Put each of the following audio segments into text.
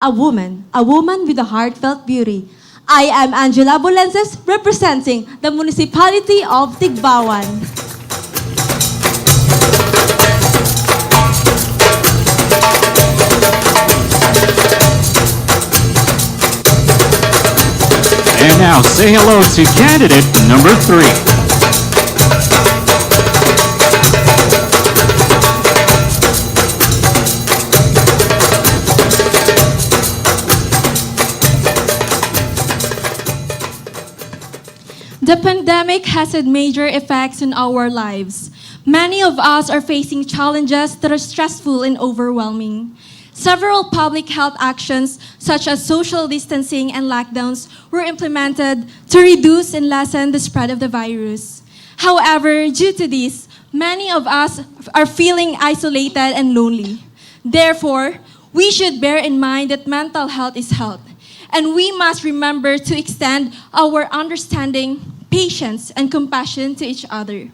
a woman with a heartfelt beauty. I am Angela Bolenses, representing the municipality of Tigbawan. And now say hello to candidate number 3. The pandemic has had major effects on our lives. Many of us are facing challenges that are stressful and overwhelming. Several public health actions, such as social distancing and lockdowns, were implemented to reduce and lessen the spread of the virus. However, due to this, many of us are feeling isolated and lonely. Therefore, we should bear in mind that mental health is health, and we must remember to extend our understanding, patience, and compassion to each other.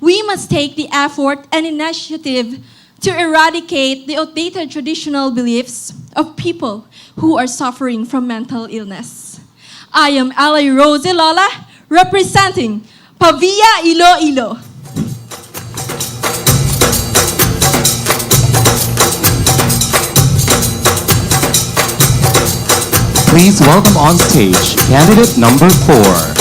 We must take the effort and initiative to eradicate the outdated traditional beliefs of people who are suffering from mental illness. I am Ally Rose Lola, representing Pavia Iloilo. Please welcome on stage candidate number 4.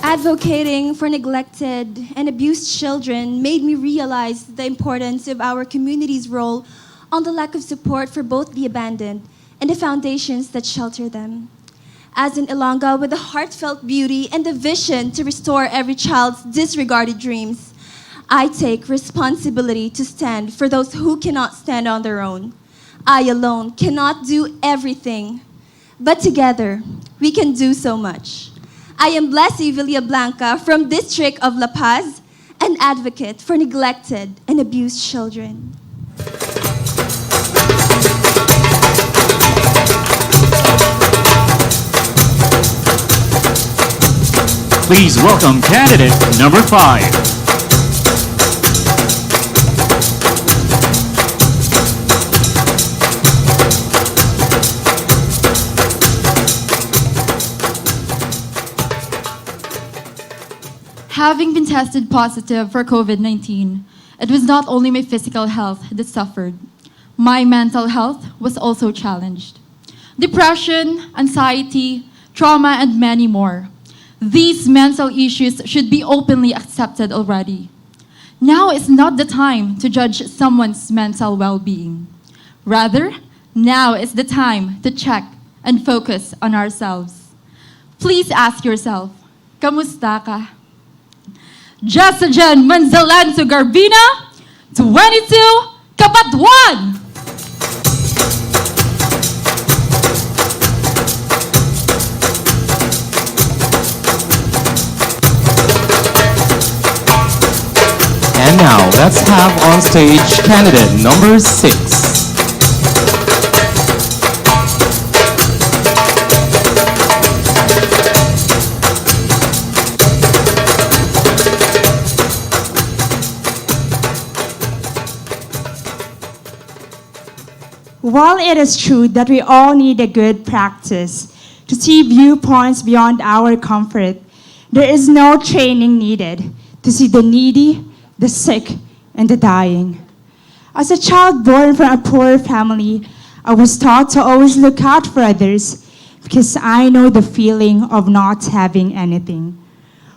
Advocating for neglected and abused children made me realize the importance of our community's role on the lack of support for both the abandoned and the foundations that shelter them. As an Ilongga with a heartfelt beauty and the vision to restore every child's disregarded dreams, I take responsibility to stand for those who cannot stand on their own. I alone cannot do everything, but together we can do so much. I am Blas Blanca from District of La Paz, an advocate for neglected and abused children. Please welcome candidate number 5. Having been tested positive for COVID-19, it was not only my physical health that suffered. My mental health was also challenged. Depression, anxiety, trauma, and many more. These mental issues should be openly accepted already. Now is not the time to judge someone's mental well-being. Rather, now is the time to check and focus on ourselves. Please ask yourself, kamusta ka? Jasajan Manzalanso Garbina, 22, Kapatuan! And now let's have on stage candidate number 6. While it is true that we all need a good practice to see viewpoints beyond our comfort, there is no training needed to see the needy, the sick, and the dying. As a child born from a poor family, I was taught to always look out for others because I know the feeling of not having anything.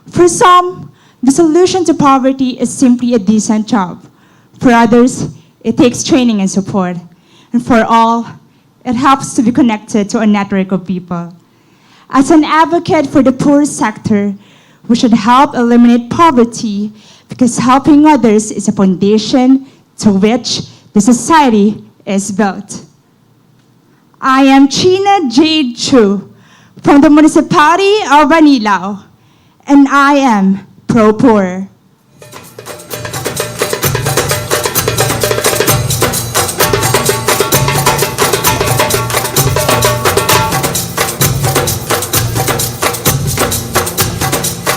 For some, the solution to poverty is simply a decent job. For others, it takes training and support. And for all, it helps to be connected to a network of people. As an advocate for the poor sector, we should help eliminate poverty because helping others is a foundation to which the society is built. I am China Jade Chu from the municipality of Anilao, and I am pro-poor.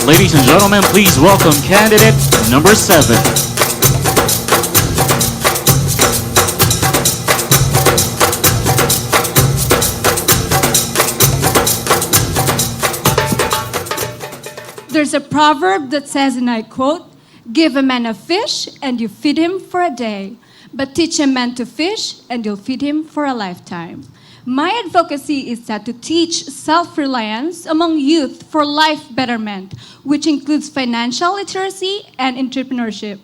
Ladies and gentlemen, please welcome candidate number 7. There's a proverb that says, and I quote, "Give a man a fish and you feed him for a day, but teach a man to fish and you'll feed him for a lifetime." My advocacy is that to teach self-reliance among youth for life betterment, which includes financial literacy and entrepreneurship.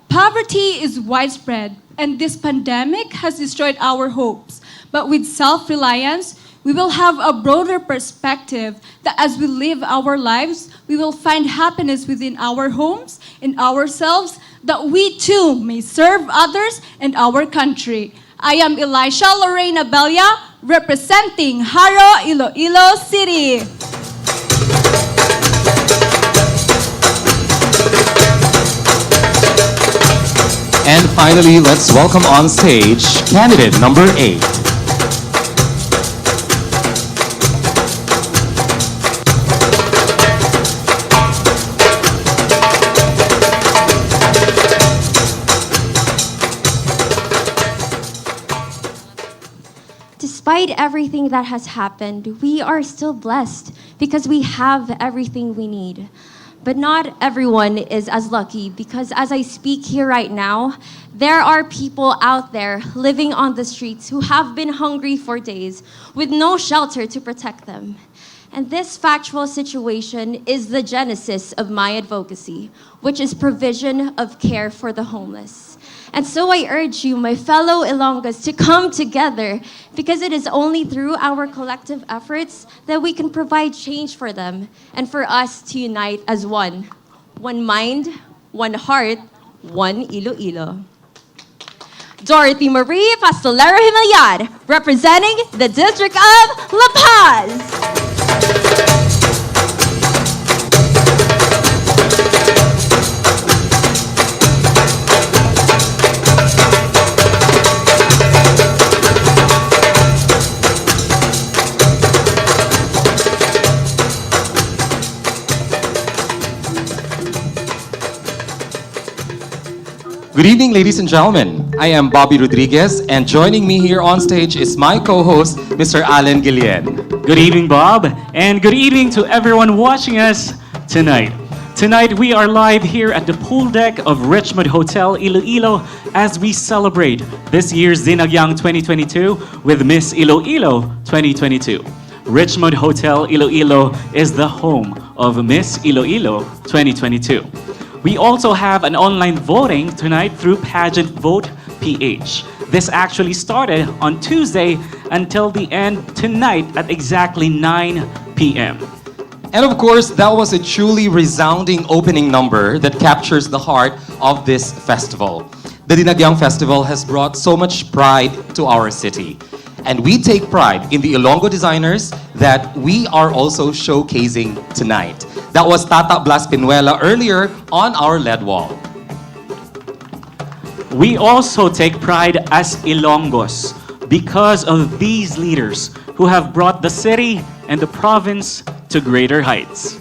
Poverty is widespread, and this pandemic has destroyed our hopes. But with self-reliance, we will have a broader perspective that as we live our lives, we will find happiness within our homes, in ourselves, that we too may serve others and our country. I am Elisha Lorena Belia, representing Haro, Iloilo City. And finally, let's welcome on stage candidate number 8. Despite everything that has happened, we are still blessed because we have everything we need. But not everyone is as lucky because as I speak here right now, there are people out there living on the streets who have been hungry for days with no shelter to protect them. And this factual situation is the genesis of my advocacy, which is provision of care for the homeless. And so I urge you, my fellow Ilonggos, to come together because it is only through our collective efforts that we can provide change for them and for us to unite as one. One mind, one heart, one Iloilo. Dorothy Marie Pastolero Himalyad, representing the District of La Paz. Good evening, ladies and gentlemen. I am Bobby Rodriguez, and joining me here on stage is my co-host, Mr. Alan Guillen. Good evening, Bob, and good evening to everyone watching us tonight. Tonight, we are live here at the pool deck of Richmond Hotel Iloilo as we celebrate this year's Dinagyang 2022 with Miss Iloilo 2022. Richmond Hotel Iloilo is the home of Miss Iloilo 2022. We also have an online voting tonight through Pageant Vote PH. This actually started on Tuesday until the end tonight at exactly 9 p.m. And of course, that was a truly resounding opening number that captures the heart of this festival. The Dinagyang Festival has brought so much pride to our city. And we take pride in the Ilonggo designers that we are also showcasing tonight. That was Tata, Blas, Pinuela earlier on our LED wall. We also take pride as Ilonggos because of these leaders who have brought the city and the province to greater heights.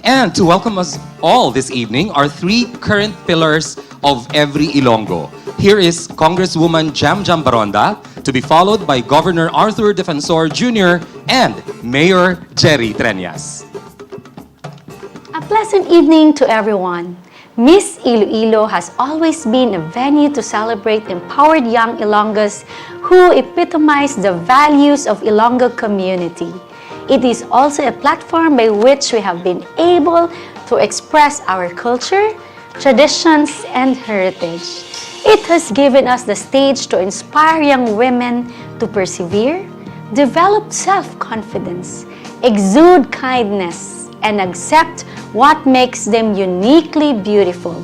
And to welcome us all this evening are 3 current pillars of every Ilonggo. Here is Congresswoman Jam Baronda, to be followed by Governor Arthur Defensor Jr. and Mayor Jerry Treñas. A pleasant evening to everyone. Miss Iloilo has always been a venue to celebrate empowered young Ilonggos who epitomize the values of Ilonggo community. It is also a platform by which we have been able to express our culture, traditions, and heritage. It has given us the stage to inspire young women to persevere, develop self-confidence, exude kindness, and accept what makes them uniquely beautiful.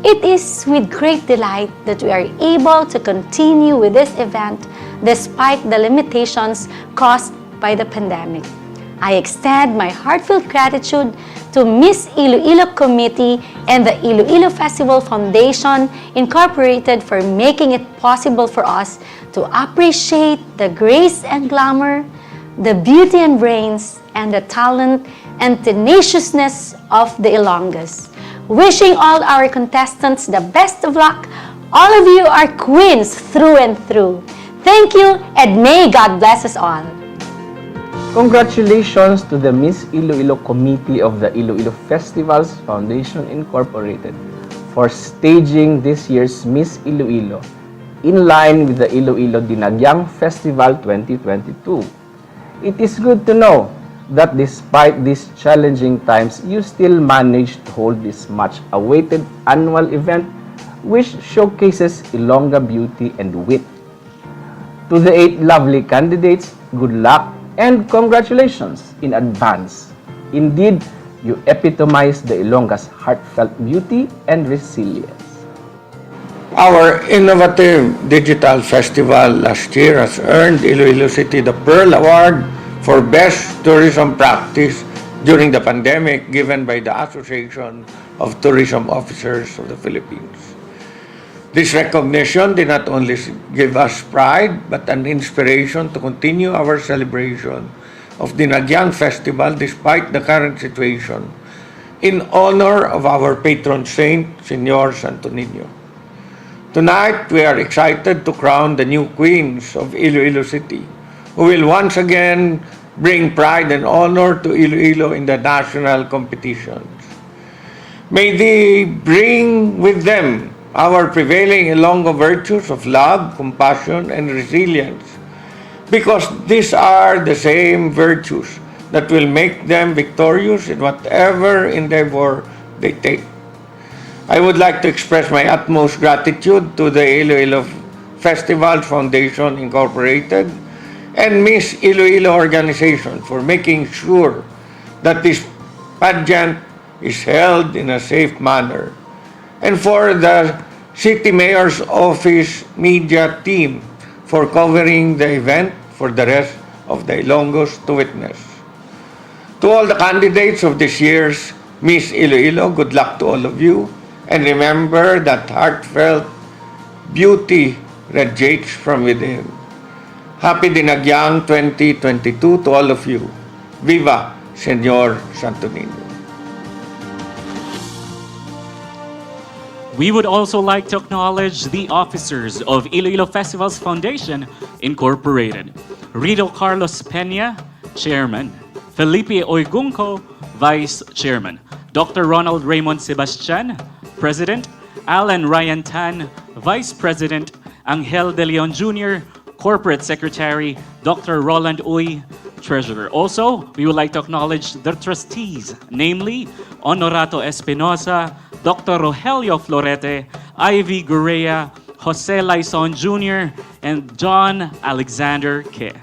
It is with great delight that we are able to continue with this event despite the limitations caused by the pandemic. I extend my heartfelt gratitude to Miss Iloilo Committee and the Iloilo Festivals Foundation Incorporated for making it possible for us to appreciate the grace and glamour, the beauty and brains, and the talent and tenaciousness of the Ilonggos. Wishing all our contestants the best of luck. All of you are queens through and through. Thank you, and may God bless us all. Congratulations to the Miss Iloilo Committee of the Iloilo Festivals Foundation Incorporated for staging this year's Miss Iloilo in line with the Iloilo Dinagyang Festival 2022. It is good to know that despite these challenging times, you still managed to hold this much-awaited annual event which showcases Ilongga beauty and wit. To the 8 lovely candidates, good luck and congratulations in advance. Indeed, you epitomize the Ilongga's heartfelt beauty and resilience. Our innovative digital festival last year has earned Iloilo City the Pearl Award for Best Tourism Practice during the pandemic given by the Association of Tourism Officers of the Philippines. This recognition did not only give us pride but an inspiration to continue our celebration of the Dinagyang Festival despite the current situation in honor of our patron saint, Señor Santo Niño. Tonight, we are excited to crown the new queens of Iloilo City, who will once again bring pride and honor to Iloilo in the national competitions. May they bring with them our prevailing Ilonggo virtues of love, compassion, and resilience, because these are the same virtues that will make them victorious in whatever endeavor they take. I would like to express my utmost gratitude to the Iloilo Festivals Foundation Incorporated and Miss Iloilo organization for making sure that this pageant is held in a safe manner, and for the City Mayor's Office Media Team for covering the event for the rest of the Ilonggos to witness. To all the candidates of this year's Miss Iloilo, good luck to all of you, and remember that heartfelt beauty radiates from within. Happy Dinagyang 2022 to all of you. Viva Señor Santo Niño. We would also like to acknowledge the officers of Iloilo Festivals Foundation Incorporated. Rito Carlos Peña, Chairman. Felipe Oigunco, Vice Chairman. Dr. Ronald Raymond Sebastian, President. Alan Ryan Tan, Vice President. Angel De Leon Jr., Corporate Secretary. Dr. Roland Uy, Treasurer. Also, we would like to acknowledge the trustees, namely Honorato Espinosa, Dr. Rogelio Florete, Ivy Gurea, Jose Laison Jr., and John Alexander Ke.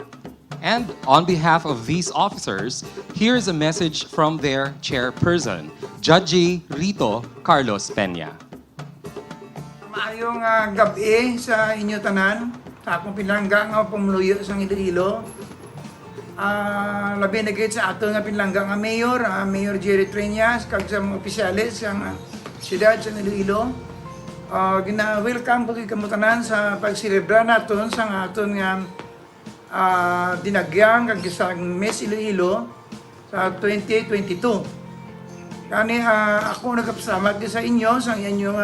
And on behalf of these officers, here's a message from their chairperson, Judge Rito Carlos Peña. Maayong gabi sa inyo tanan, sa akong pinlangga nga pumuluyo sa Iloilo. Labi na gayud sa ato nga pinlangga nga mayor, Mayor Jerry Treñas, kag sa mga opisyalis sa siyudad sa Iloilo. Gina-welcome po kayo tanan sa pagselebra naton sa aton nga dinagyang kag sa Miss Iloilo sa 2022. Kani ako nagapasalamat sa inyo sa inyong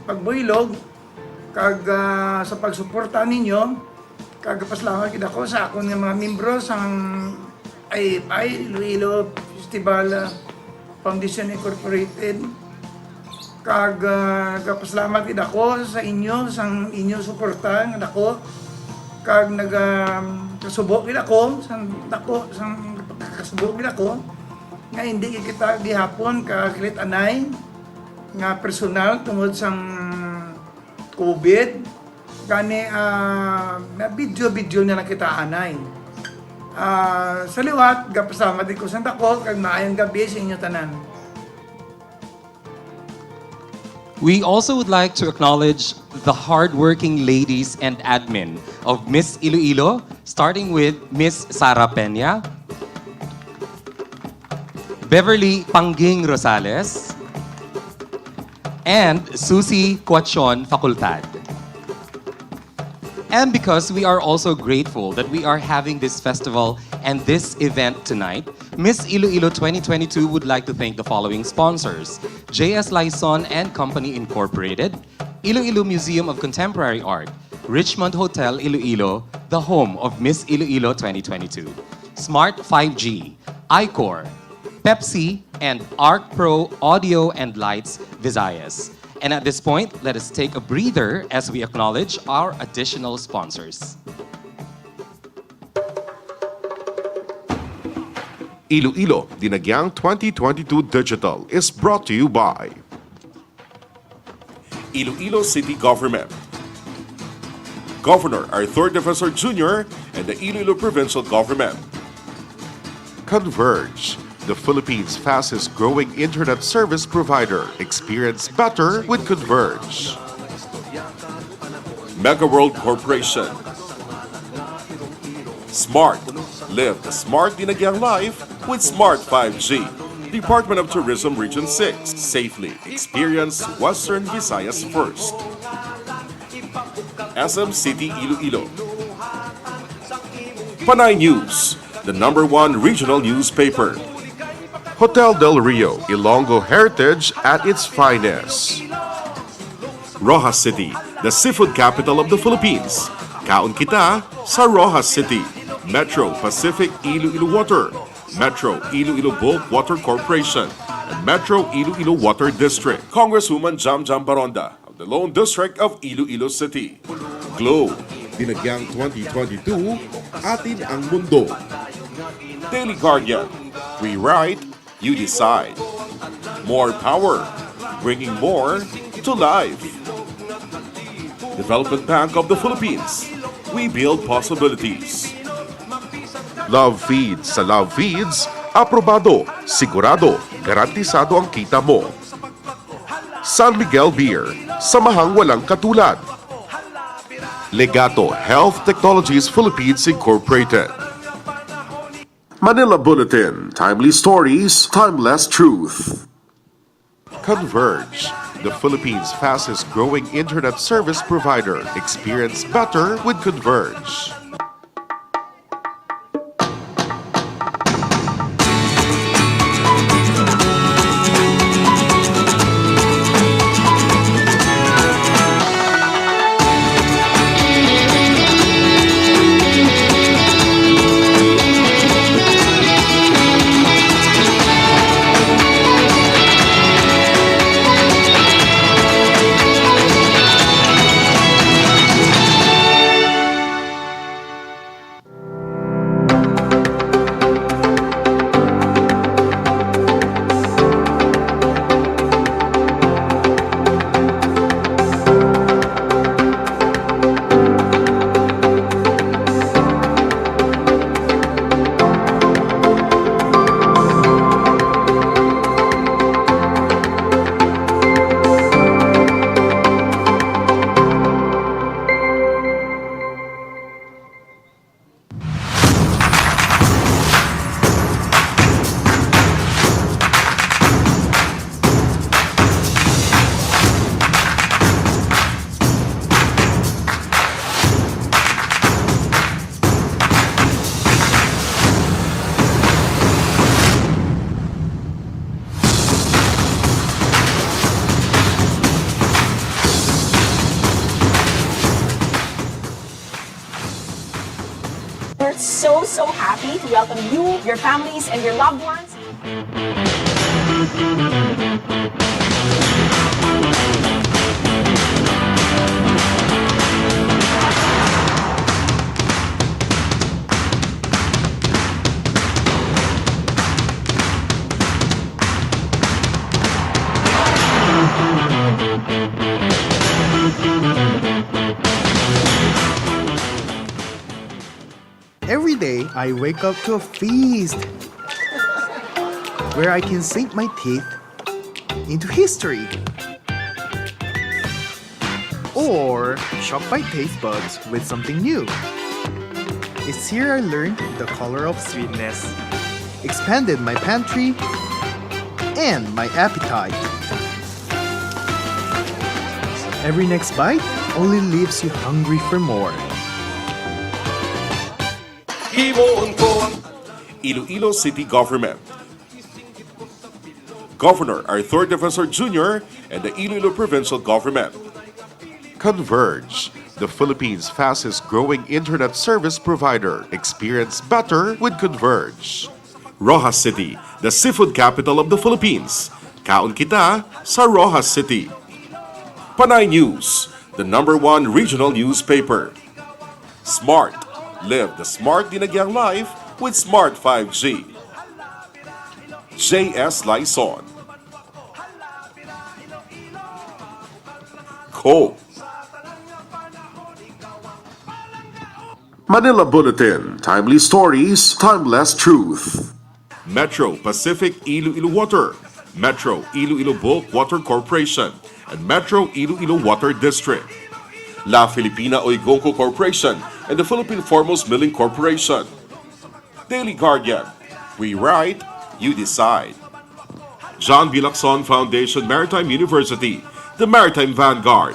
pagbuylog kag sa pagsuporta ninyo, kag pasalamat gid ako sa akong mga membro sa Iloilo Festival Foundation Incorporated. Kag kapasalamat gid ako sa inyo sa inyong suporta nga dako, kag kasubok gid ako sa kasubok gid ako nga hindi kita gihapon ka kilit anay nga personal tungod sang COVID, gani na video na kita anay. Sa liwat, gapasama din ko sa dako, kag maayong gabi sa inyo tanan. We also would like to acknowledge the hardworking ladies and admin of Miss Iloilo, starting with Miss Sara Peña, Beverly Pangging Rosales, and Susie Cuachon Facultad. And because we are also grateful that we are having this festival and this event tonight, Miss Iloilo 2022 would like to thank the following sponsors: JS Lyson and Company Incorporated, Iloilo Museum of Contemporary Art, Richmond Hotel Iloilo, the home of Miss Iloilo 2022, Smart 5G, iCore, Pepsi, and Arc Pro Audio and Lights Visayas. And at this point, let us take a breather as we acknowledge our additional sponsors. Iloilo Dinagyang 2022 Digital is brought to you by Iloilo City Government, Governor Arthur Defensor Jr. and the Iloilo Provincial Government. Converge, the Philippines' fastest growing internet service provider. Experience better with Converge. Mega World Corporation. Smart. Live the smart Dinagyang life with Smart 5G. Department of Tourism Region 6. Safely experience Western Visayas first. SM City Iloilo. Panay News, the #1 regional newspaper. Hotel Del Rio, Ilonggo heritage at its finest. Rojas City, the seafood capital of the Philippines. Kaon kita sa Rojas City. Metro Pacific Iloilo Water, Metro Iloilo Bulk Water Corporation, and Metro Iloilo Water District. Congresswoman Jam Baronda of the Lone District of Iloilo City. Globe, Dinagyang 2022, atin ang mundo. Daily Guardian, we write, you decide. More power, bringing more to life. Development Bank of the Philippines, we build possibilities. Love Feeds sa Love Feeds, aprobado, sigurado, garantisado ang kita mo. San Miguel Beer, samahang walang katulad. Legato Health Technologies Philippines Incorporated. Manila Bulletin, timely stories, timeless truth. Converge, the Philippines' fastest growing internet service provider. Experience better with Converge. So happy to welcome you, your families, and your loved ones. Every day, I wake up to a feast where I can sink my teeth into history or shock my taste buds with something new. It's here I learned the color of sweetness, expanded my pantry and my appetite. Every next bite only leaves you hungry for more. Himon ko Iloilo City Government, Governor Arthur Defensor Jr., and the Iloilo Provincial Government. Converge, the Philippines' fastest growing internet service provider. Experience better with Converge. Rojas City, the seafood capital of the Philippines. Kaon kita sa Rojas City. Panay News, the #1 regional newspaper. Smart, live the smart Dinagyang life with Smart 5G. JS Lison. Cong. Manila Bulletin, timely stories, timeless truth. Metro Pacific Iloilo Water, Metro Iloilo Bulk Water Corporation, and Metro Iloilo Water District. La Filipina Oigonco Corporation and the Philippine Foremost Milling Corporation. Daily Guardian, we write, you decide. John B. Lacson Foundation Maritime University, the Maritime Vanguard.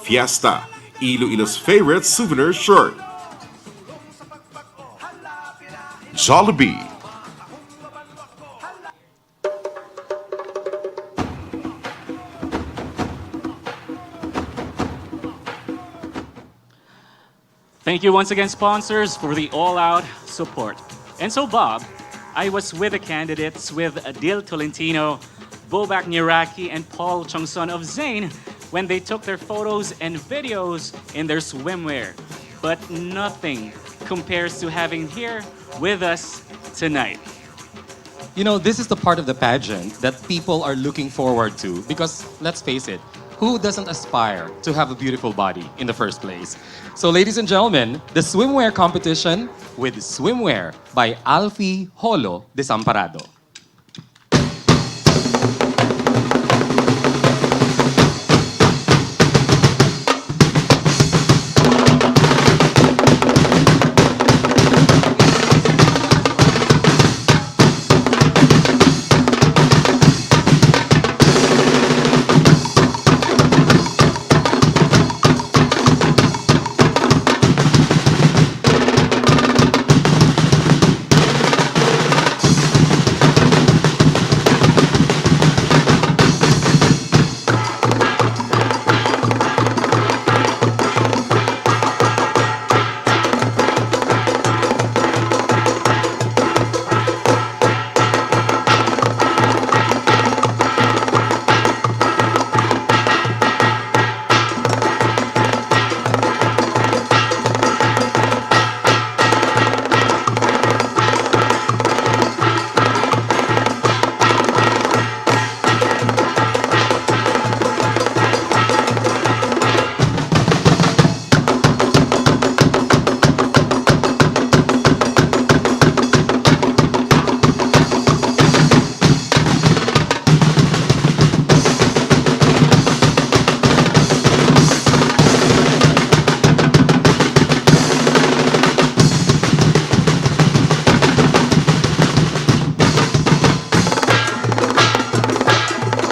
Fiesta, Iloilo's favorite souvenir shirt. Jollibee. Thank you once again, sponsors, for the all-out support. And so, Bob, I was with the candidates with Adil Tolentino, Bobak Niraki, and Paul Chongson of Zane when they took their photos and videos in their swimwear. But nothing compares to having here with us tonight. You know, this is the part of the pageant that people are looking forward to because, let's face it, who doesn't aspire to have a beautiful body in the first place? So, ladies and gentlemen, the swimwear competition with Swimwear by Alfie Desamparado.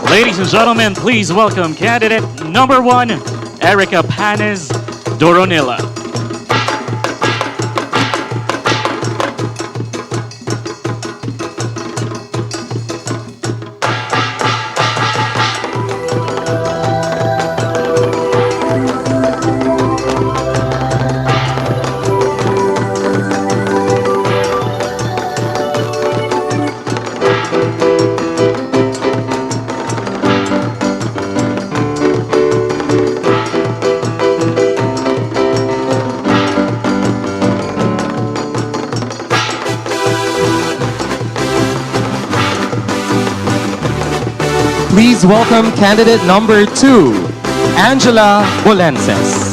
Ladies and gentlemen, please welcome candidate #1, Erica Panes Doronilla. Please welcome candidate #2, Angela Bolenses.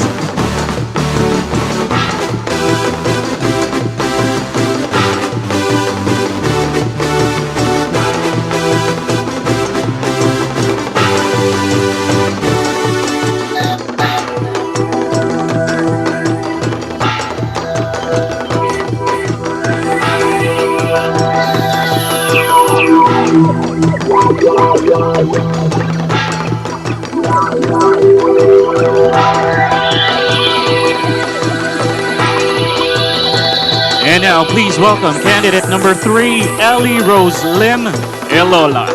And now please welcome candidate number 3, Ellie Rose Lim Ilola.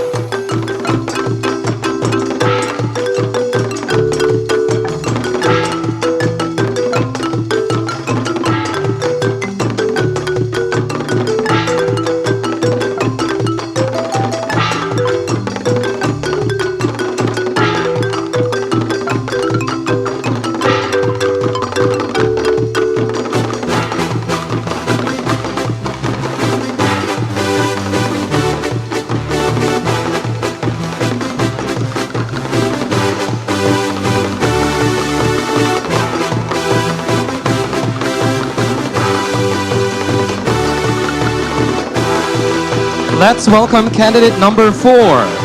Let's welcome candidate number 4,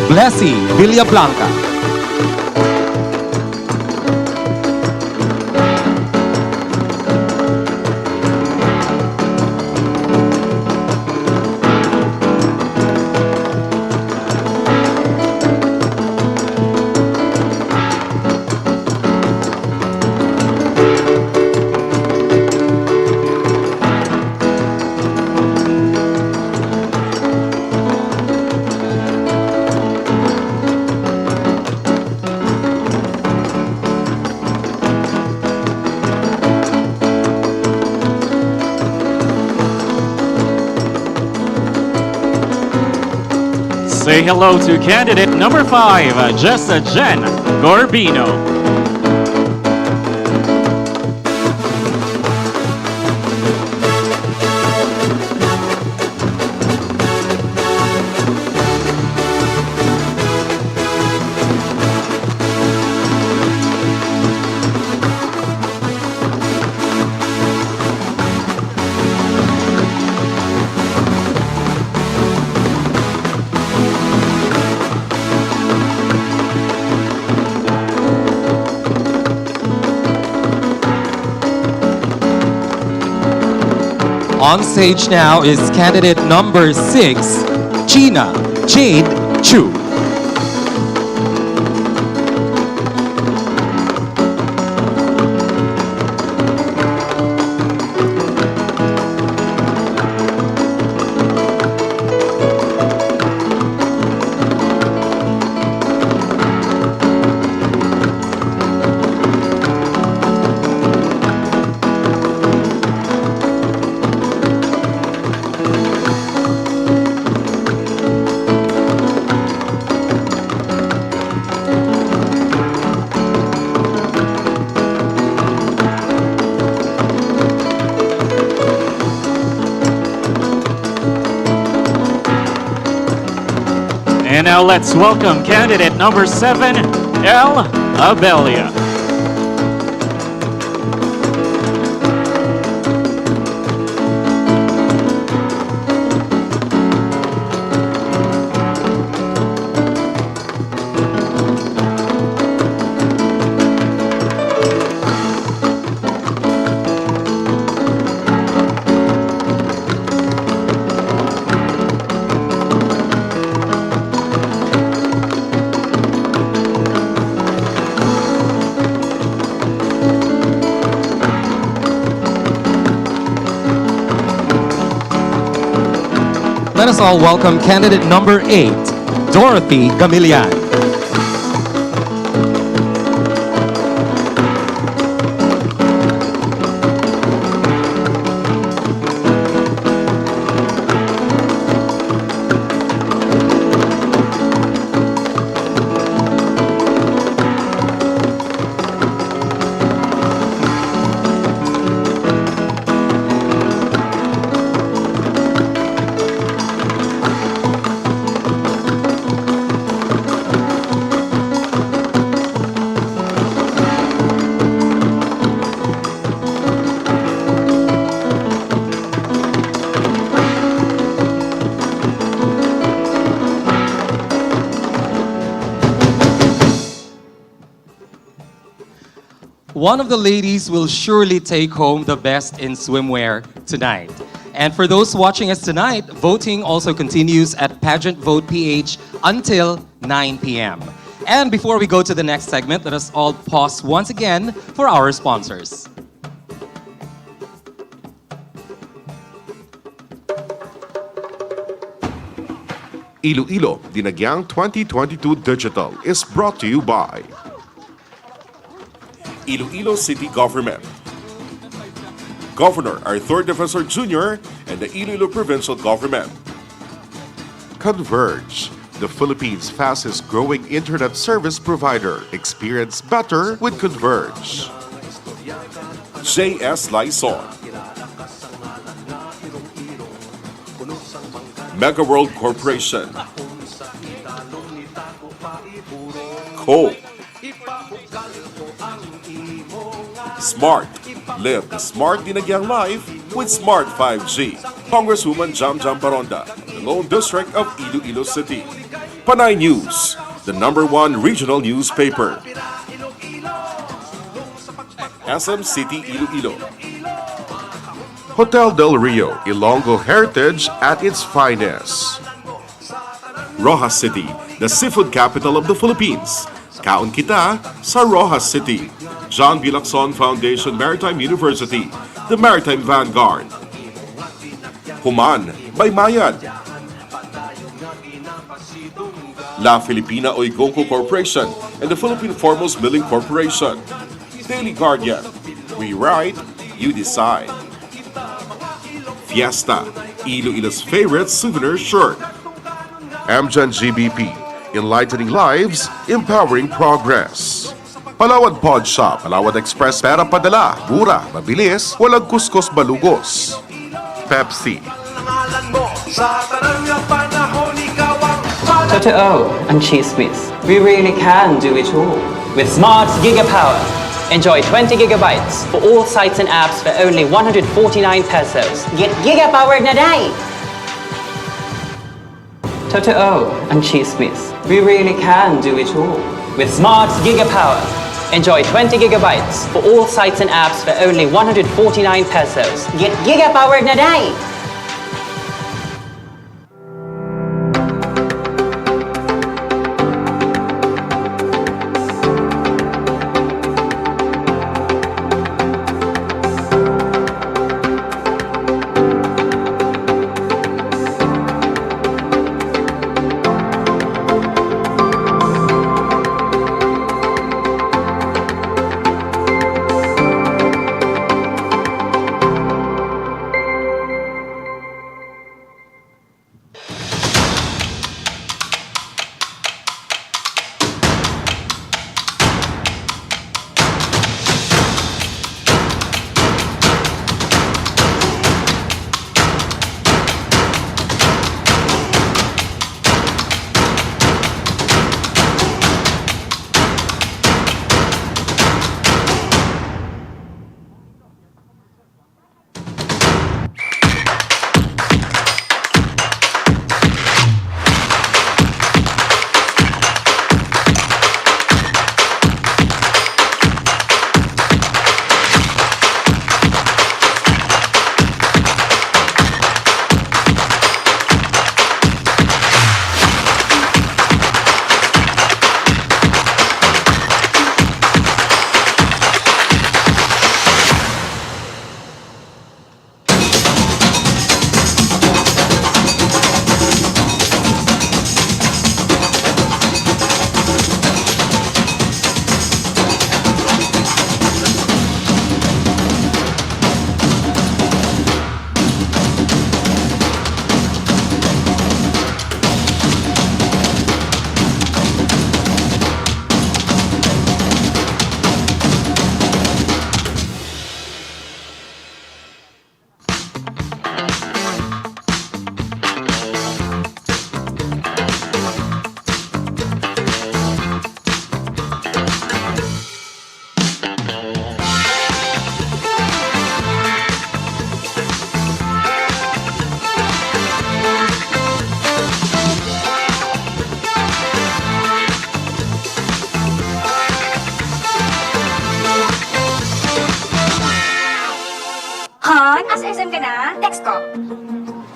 Blessy Villablanca. Say hello to candidate number 5, Jessa Jen Gorbino. On stage now is candidate number 6, Gina Jade Chu. And now let's welcome candidate number 7, El Abelia. Let us all welcome candidate number 8, Dorothy Gamilian. One of the ladies will surely take home the best in swimwear tonight. And for those watching us tonight, voting also continues at Pageant Vote PH until 9 p.m. And before we go to the next segment, let us all pause once again for our sponsors. Iloilo Dinagyang 2022 Digital is brought to you by Iloilo City Government, Governor Arthur Defensor Jr. and the Iloilo Provincial Government. Converge, the Philippines' fastest growing internet service provider. Experience better with Converge. JS Lysol, Mega World Corporation, Cong, Smart. Live the smart Dinagyang life with Smart 5G. Congresswoman Jam Baronda, the lone district of Iloilo City. Panay News, the #1 regional newspaper. SM City Iloilo. Hotel del Rio, Ilonggo heritage at its finest. Rojas City, the seafood capital of the Philippines. Kaon kita sa Rojas City. John B. Lacson Foundation Maritime University, the Maritime Vanguard. Human, Baymayan. La Filipina Oigonco Corporation and the Philippine Foremost Milling Corporation. Daily Guardian, we write, you decide. Fiesta, Iloilo's favorite souvenir shirt. Amjan GBP, enlightening lives, empowering progress. Palawan Pod Shop, Palawan Express, pera padala, mura, mabilis, walang kuskus balugos. Pepsi. Totoo and Cheese Whiz. We really can do it all. With Smart Gigapower. Enjoy 20 gigabytes for all sites and apps for only 149 pesos. Get gigapowered na day! Totoo and Cheese Whiz. We really can do it all. With Smart Gigapower. Enjoy 20 gigabytes for all sites and apps for only 149 pesos. Get gigapowered na day!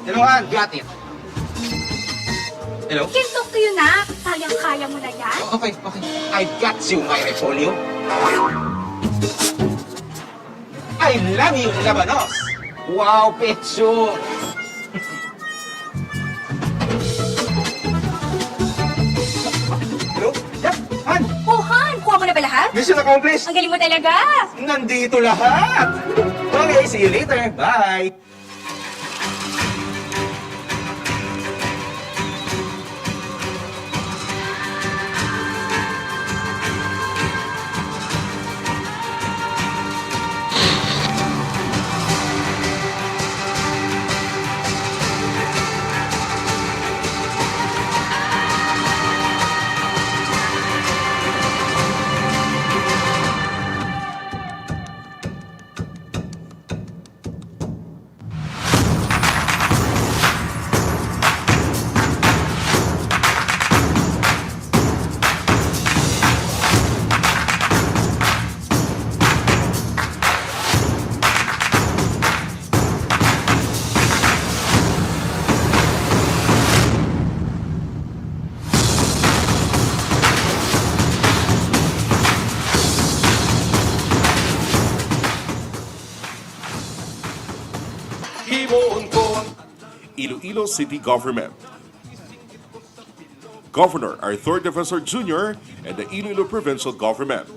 Tulungan, got it. Hello? Can talk to you na. Kayang-kaya mo na yan. Okay. I got you, my repolyo. I love you, Labanos. Wow, Petso. Mission accomplished! Ang galing mo talaga! Nandito lahat! Okay, see you later. Bye! Iloilo City Government. Governor Arthur Defensor Jr. and the Iloilo Provincial Government.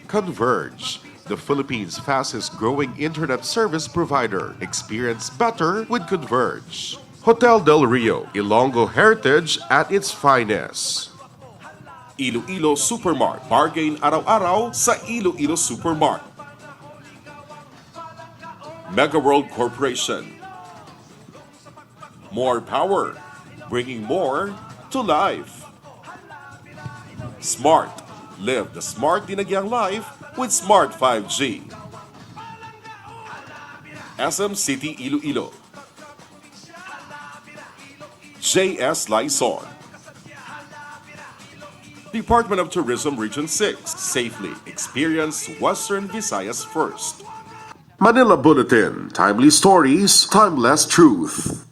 Converge, the Philippines' fastest growing internet service provider. Experience better with Converge. Hotel Del Rio, Ilonggo heritage at its finest. Iloilo Supermart, bargain araw-araw sa Iloilo Supermart. Mega World Corporation. More power, bringing more to life. Smart, live the smart dinagyang life with Smart 5G. SM City Iloilo. JS Lison. Department of Tourism Region 6. Safely experience Western Visayas first. Manila Bulletin. Timely stories, timeless truth.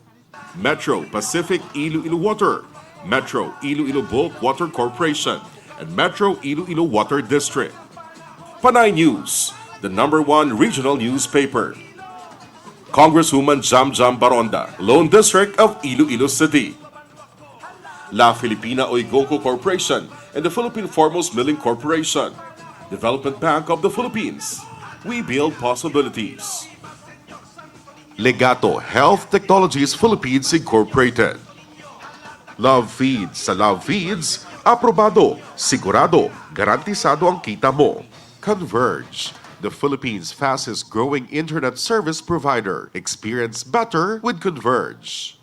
Metro Pacific Iloilo Water, Metro Iloilo Bulk Water Corporation, and Metro Iloilo Water District. Panay News, the #1 regional newspaper. Congresswoman Jam Baronda, Lone District of Iloilo City. La Filipina Oigoco Corporation and the Philippine Foremost Milling Corporation. Development Bank of the Philippines. We build possibilities. Legato Health Technologies Philippines Incorporated. Love Feeds sa Love Feeds, aprobado, sigurado, garantisado ang kita mo. Converge, the Philippines' fastest growing internet service provider. Experience better with Converge.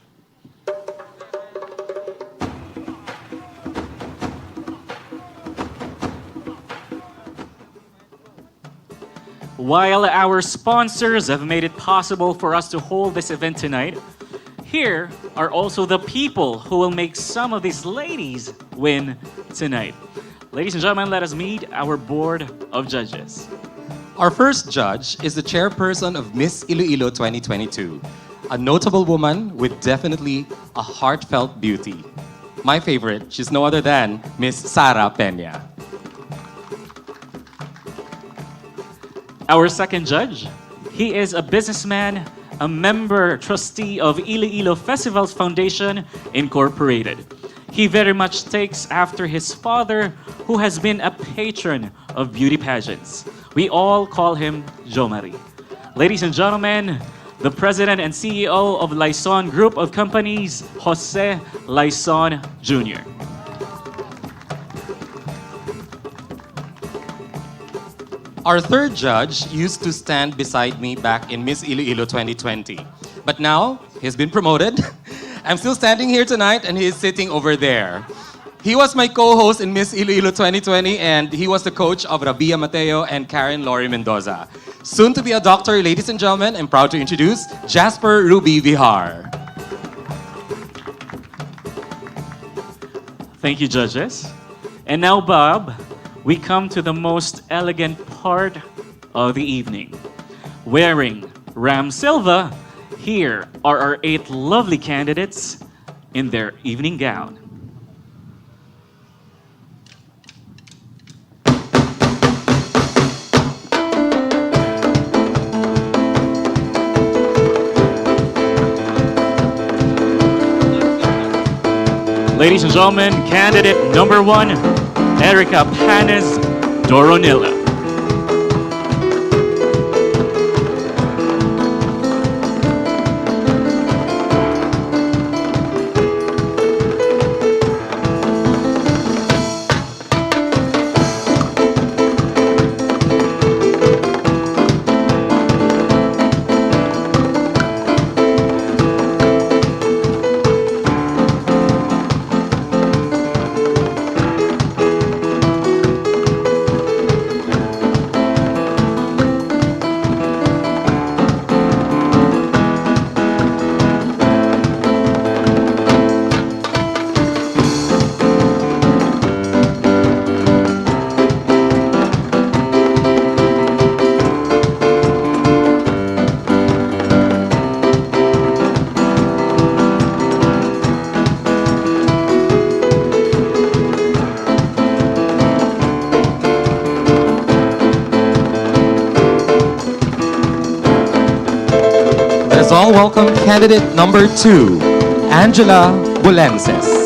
While our sponsors have made it possible for us to hold this event tonight, here are also the people who will make some of these ladies win tonight. Ladies and gentlemen, let us meet our board of judges. Our first judge is the chairperson of Miss Iloilo 2022, a notable woman with definitely a heartfelt beauty. My favorite, she's no other than Miss Sara Peña. Our second judge, he is a businessman, a member trustee of Iloilo Festivals Foundation Incorporated. He very much takes after his father, who has been a patron of beauty pageants. We all call him Jo Marie. Ladies and gentlemen, the president and CEO of Lison Group of Companies, Jose Lison Jr. Our third judge used to stand beside me back in Miss Iloilo 2020. But now, he's been promoted. I'm still standing here tonight and he is sitting over there. He was my co-host in Miss Iloilo 2020 and he was the coach of Rabia Mateo and Karen Lori Mendoza. Soon to be a doctor, ladies and gentlemen, I'm proud to introduce Jasper Ruby Vihar. Thank you, judges. And now, Bob, we come to the most elegant part of the evening. Wearing Ram Silva, here are our 8 lovely candidates in their evening gown. Ladies and gentlemen, candidate number 1, Erica Panes Doronilla. Let's all welcome candidate number 2, Angela Bulenses.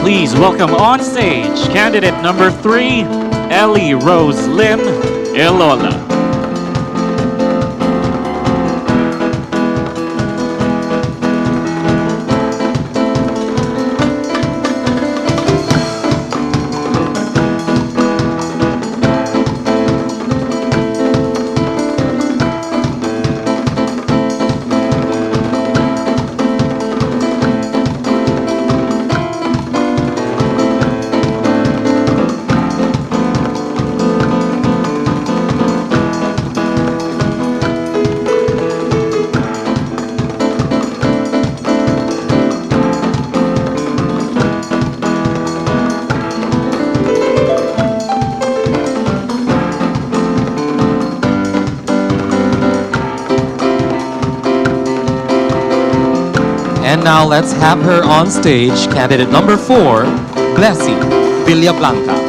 Please welcome on stage candidate number 3, Ellie Rose Lim, Iloilo. And now let's have her on stage, candidate number 4, Blessy Villablanca.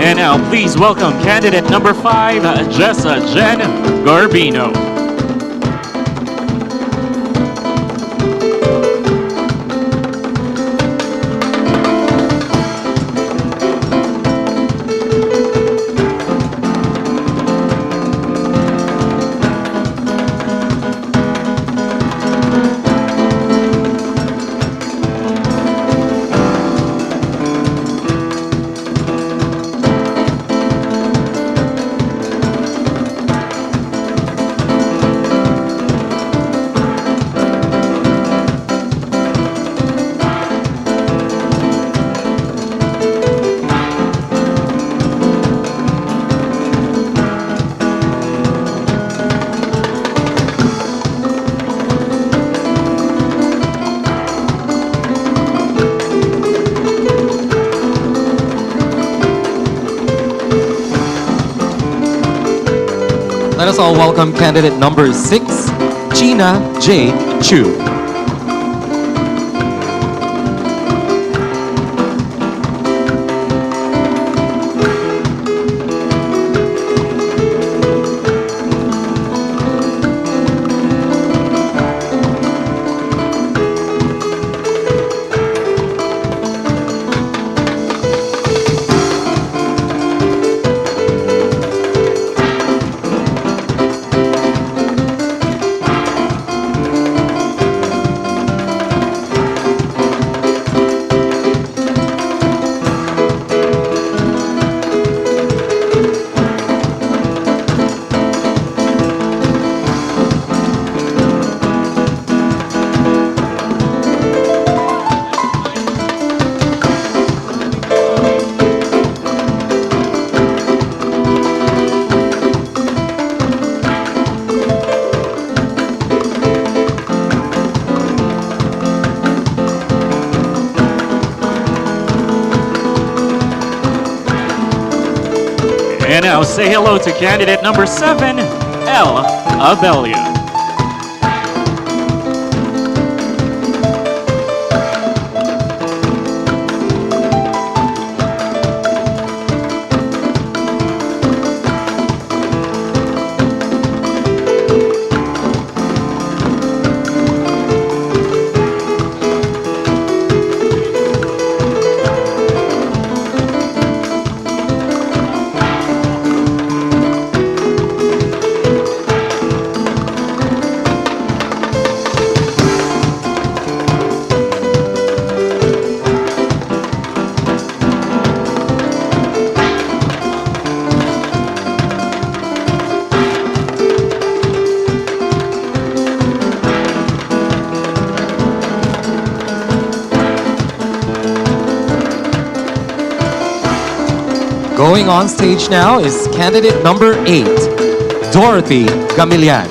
And now please welcome candidate number 5, Jessa Jen Garbino. Let us all welcome candidate number 6, Gina J. Chu. And now say hello to candidate number 7, L. Abelia. Going on stage now is candidate number 8, Dorothy Gamilian.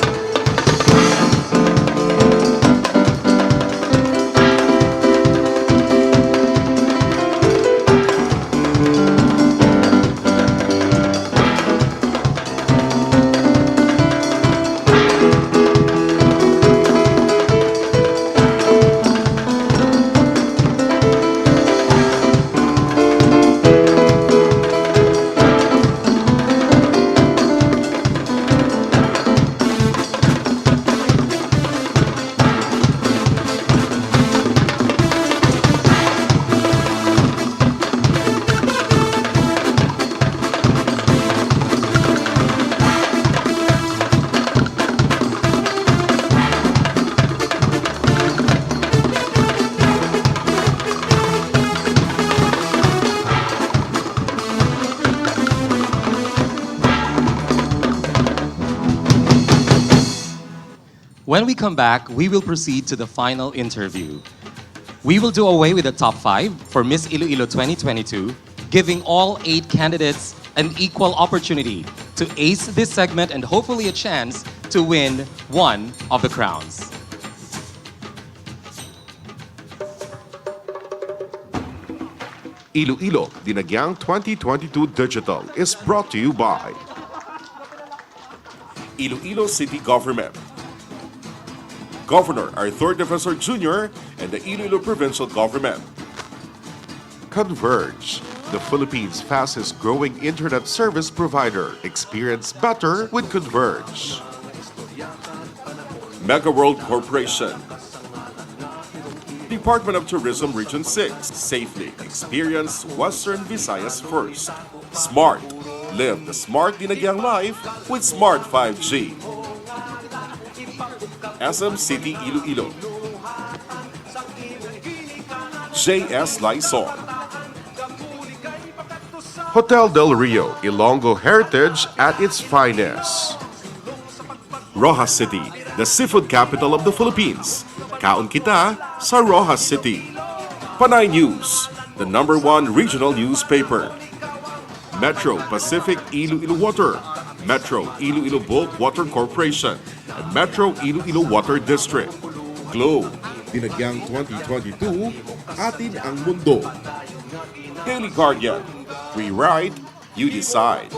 When we come back, we will proceed to the final interview. We will do away with the top 5 for Miss Iloilo 2022, giving all 8 candidates an equal opportunity to ace this segment and hopefully a chance to win one of the crowns. Iloilo Dinagyang 2022 Digital is brought to you by Iloilo City Government, Governor Arthur Defensor Jr. and the Iloilo Provincial Government. Converge, the Philippines' fastest growing internet service provider. Experience better with Converge. Mega World Corporation, Department of Tourism Region 6. Safely experience Western Visayas first. Smart. Live the smart Dinagyang life with Smart 5G. SM City Iloilo. JS Lysol. Hotel Del Rio, Ilonggo heritage at its finest. Rojas City, the seafood capital of the Philippines. Kaon kita sa Rojas City. Panay News, the #1 regional newspaper. Metro Pacific Iloilo Water, Metro Iloilo Bulk Water Corporation, and Metro Iloilo Water District. Globe, Dinagyang 2022, atin ang mundo. Daily Guardian, we write, you decide.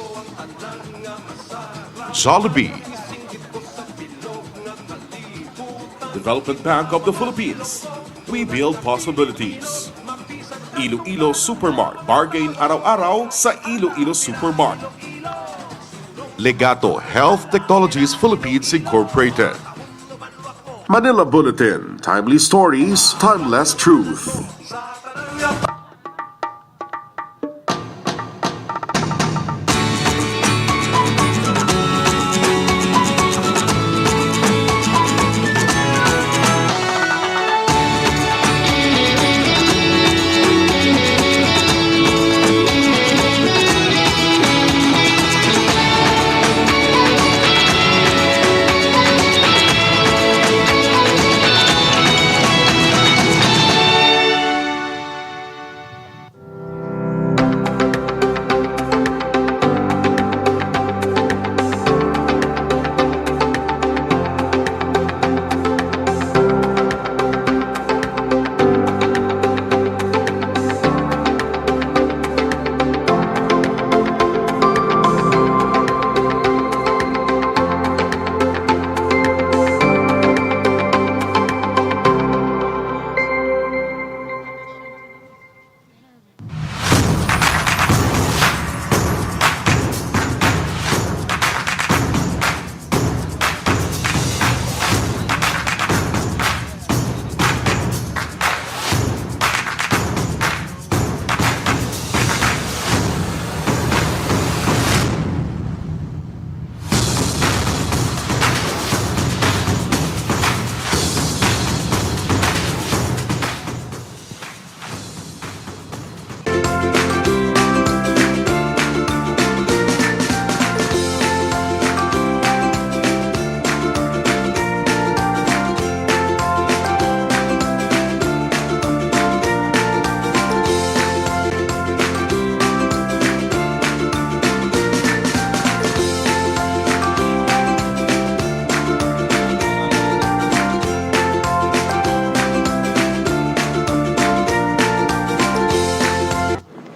Jollibee, Development Bank of the Philippines. We build possibilities. Iloilo Supermart. Bargain araw-araw sa Iloilo Supermart. Legato Health Technologies Philippines Incorporated. Manila Bulletin. Timely stories, timeless truth.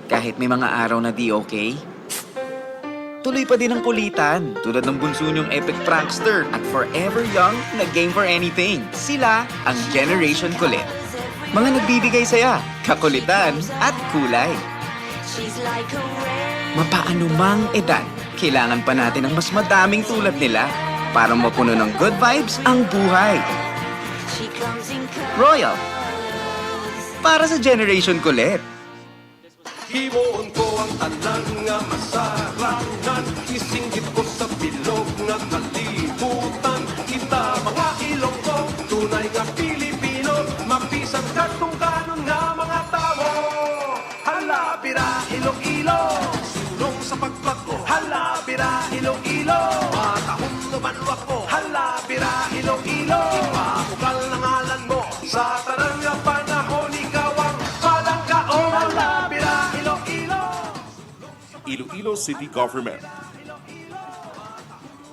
Kahit may mga araw na di okay, tuloy pa din ang kulitan tulad ng bunso niyong epic prankster at forever young na game for anything. Sila ang Generation Kulit. Mga nagbibigay saya, kakulitan at kulay. Mapaano mang edad, kailangan pa natin ng mas madaming tulad nila para mapuno ng good vibes ang buhay. Royal, para sa Generation Kulit. Himuon ko ang tanan nga masaranan, isinggit ko sa bilog nga kalibutan. Kita mga Ilonggo, tunay nga Pilipino, mapisang katong kanon nga mga tao. Hala, bira, Iloilo, sulong sa pagbago. Hala, bira, Iloilo, matahong lumanwak ko. Hala, bira, Iloilo, ipakukal na ngalan mo. Sa tanang nga panahon, ikaw ang palangkaon. Hala, bira, Iloilo City Government.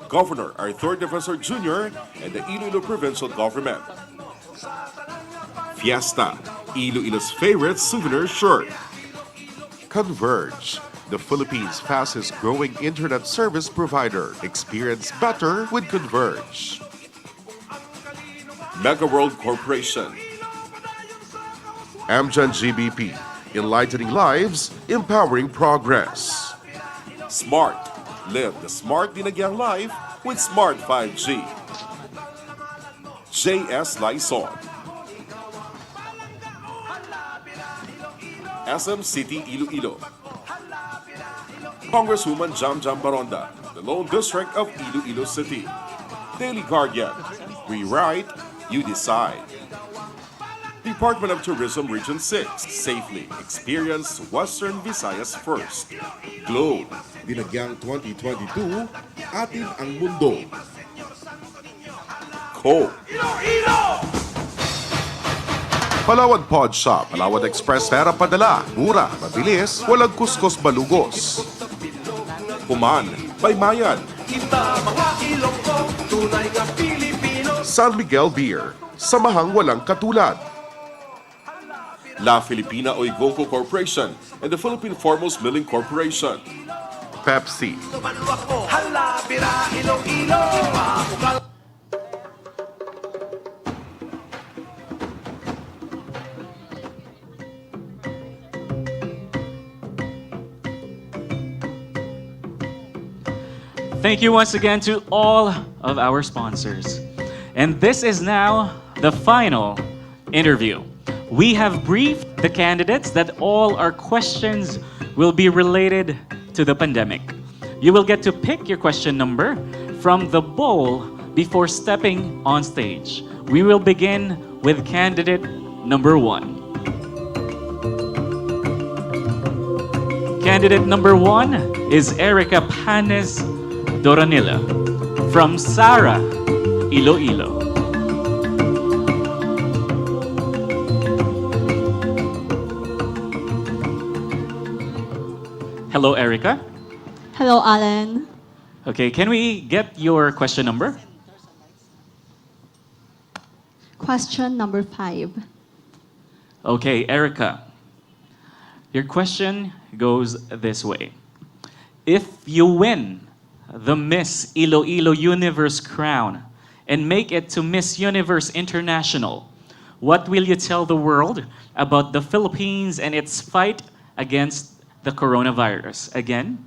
Governor Arthur Defensor Jr. and the Iloilo Provincial Government. Fiesta, Iloilo's favorite souvenir shirt. Converge, the Philippines' fastest growing internet service provider. Experience better with Converge. Mega World Corporation. Amgen GBP, enlightening lives, empowering progress. Smart, live the smart Dinagyang life with Smart 5G. JS Lysol. SM City Iloilo. Congresswoman Jam Baronda, the lone district of Iloilo City. Daily Guardian, we write, you decide. Department of Tourism Region 6, safely experience Western Visayas first. Globe, Dinagyang 2022, atin ang mundo. Cong. Palawan Pod Shop, Palawan Express Pera Padala, mura, mabilis, walang kuskus balugos. Kuman, Baymayan. kita mga Ilonggo, tunay nga Pilipino. San Miguel Beer, samahang walang katulad. La Filipina Oigonco Corporation and the Philippine Foremost Milling Corporation. Pepsi. Hala, bira, Iloilo. Thank you once again to all of our sponsors. And this is now the final interview. We have briefed the candidates that all our questions will be related to the pandemic. You will get to pick your question number from the bowl before stepping on stage. We will begin with candidate number 1. Candidate number 1 is Erica Panes Doranilla from Sara, Iloilo. Hello, Erica. Hello, Alan. Okay, can we get your question number? Question number 5. Okay, Erica. Your question goes this way. If you win the Miss Iloilo Universe crown and make it to Miss Universe International, what will you tell the world about the Philippines and its fight against the coronavirus? Again,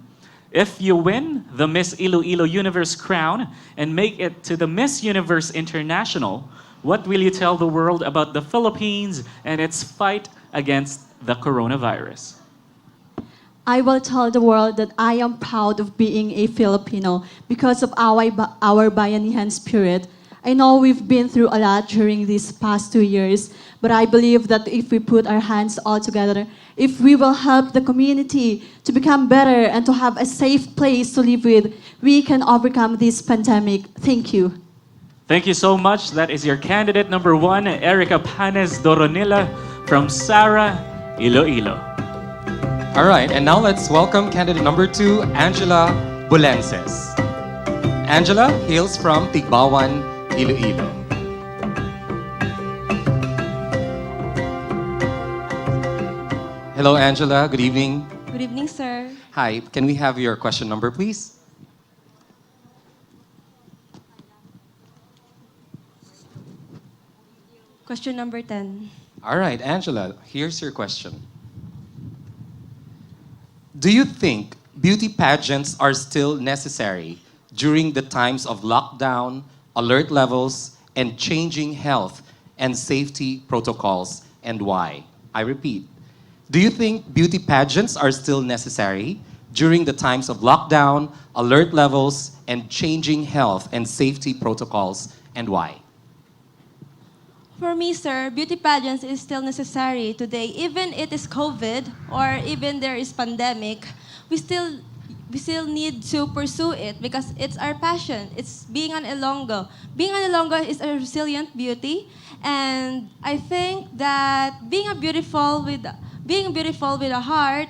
if you win the Miss Iloilo Universe crown and make it to the Miss Universe International, what will you tell the world about the Philippines and its fight against the coronavirus? I will tell the world that I am proud of being a Filipino because of our bayanihan spirit. I know we've been through a lot during these past 2 years, but I believe that if we put our hands all together, if we will help the community to become better and to have a safe place to live with, we can overcome this pandemic. Thank you. Thank you so much. That is your candidate number 1, Erica Panes Doronilla from Sara, Iloilo. All right, and now let's welcome candidate number 2, Angela Bulenses. Angela hails from Tigbawan, Iloilo. Hello, Angela. Good evening. Good evening, sir. Hi, can we have your question number, please? Question number 10. All right, Angela, here's your question. Do you think beauty pageants are still necessary during the times of lockdown, alert levels, and changing health and safety protocols, and why? I repeat, do you think beauty pageants are still necessary during the times of lockdown, alert levels, and changing health and safety protocols, and why? For me, sir, beauty pageants is still necessary today. Even it is COVID or even there is pandemic, we still need to pursue it because it's our passion. It's being an Ilonggo. Being an Ilonggo is a resilient beauty, and I think that being beautiful with a heart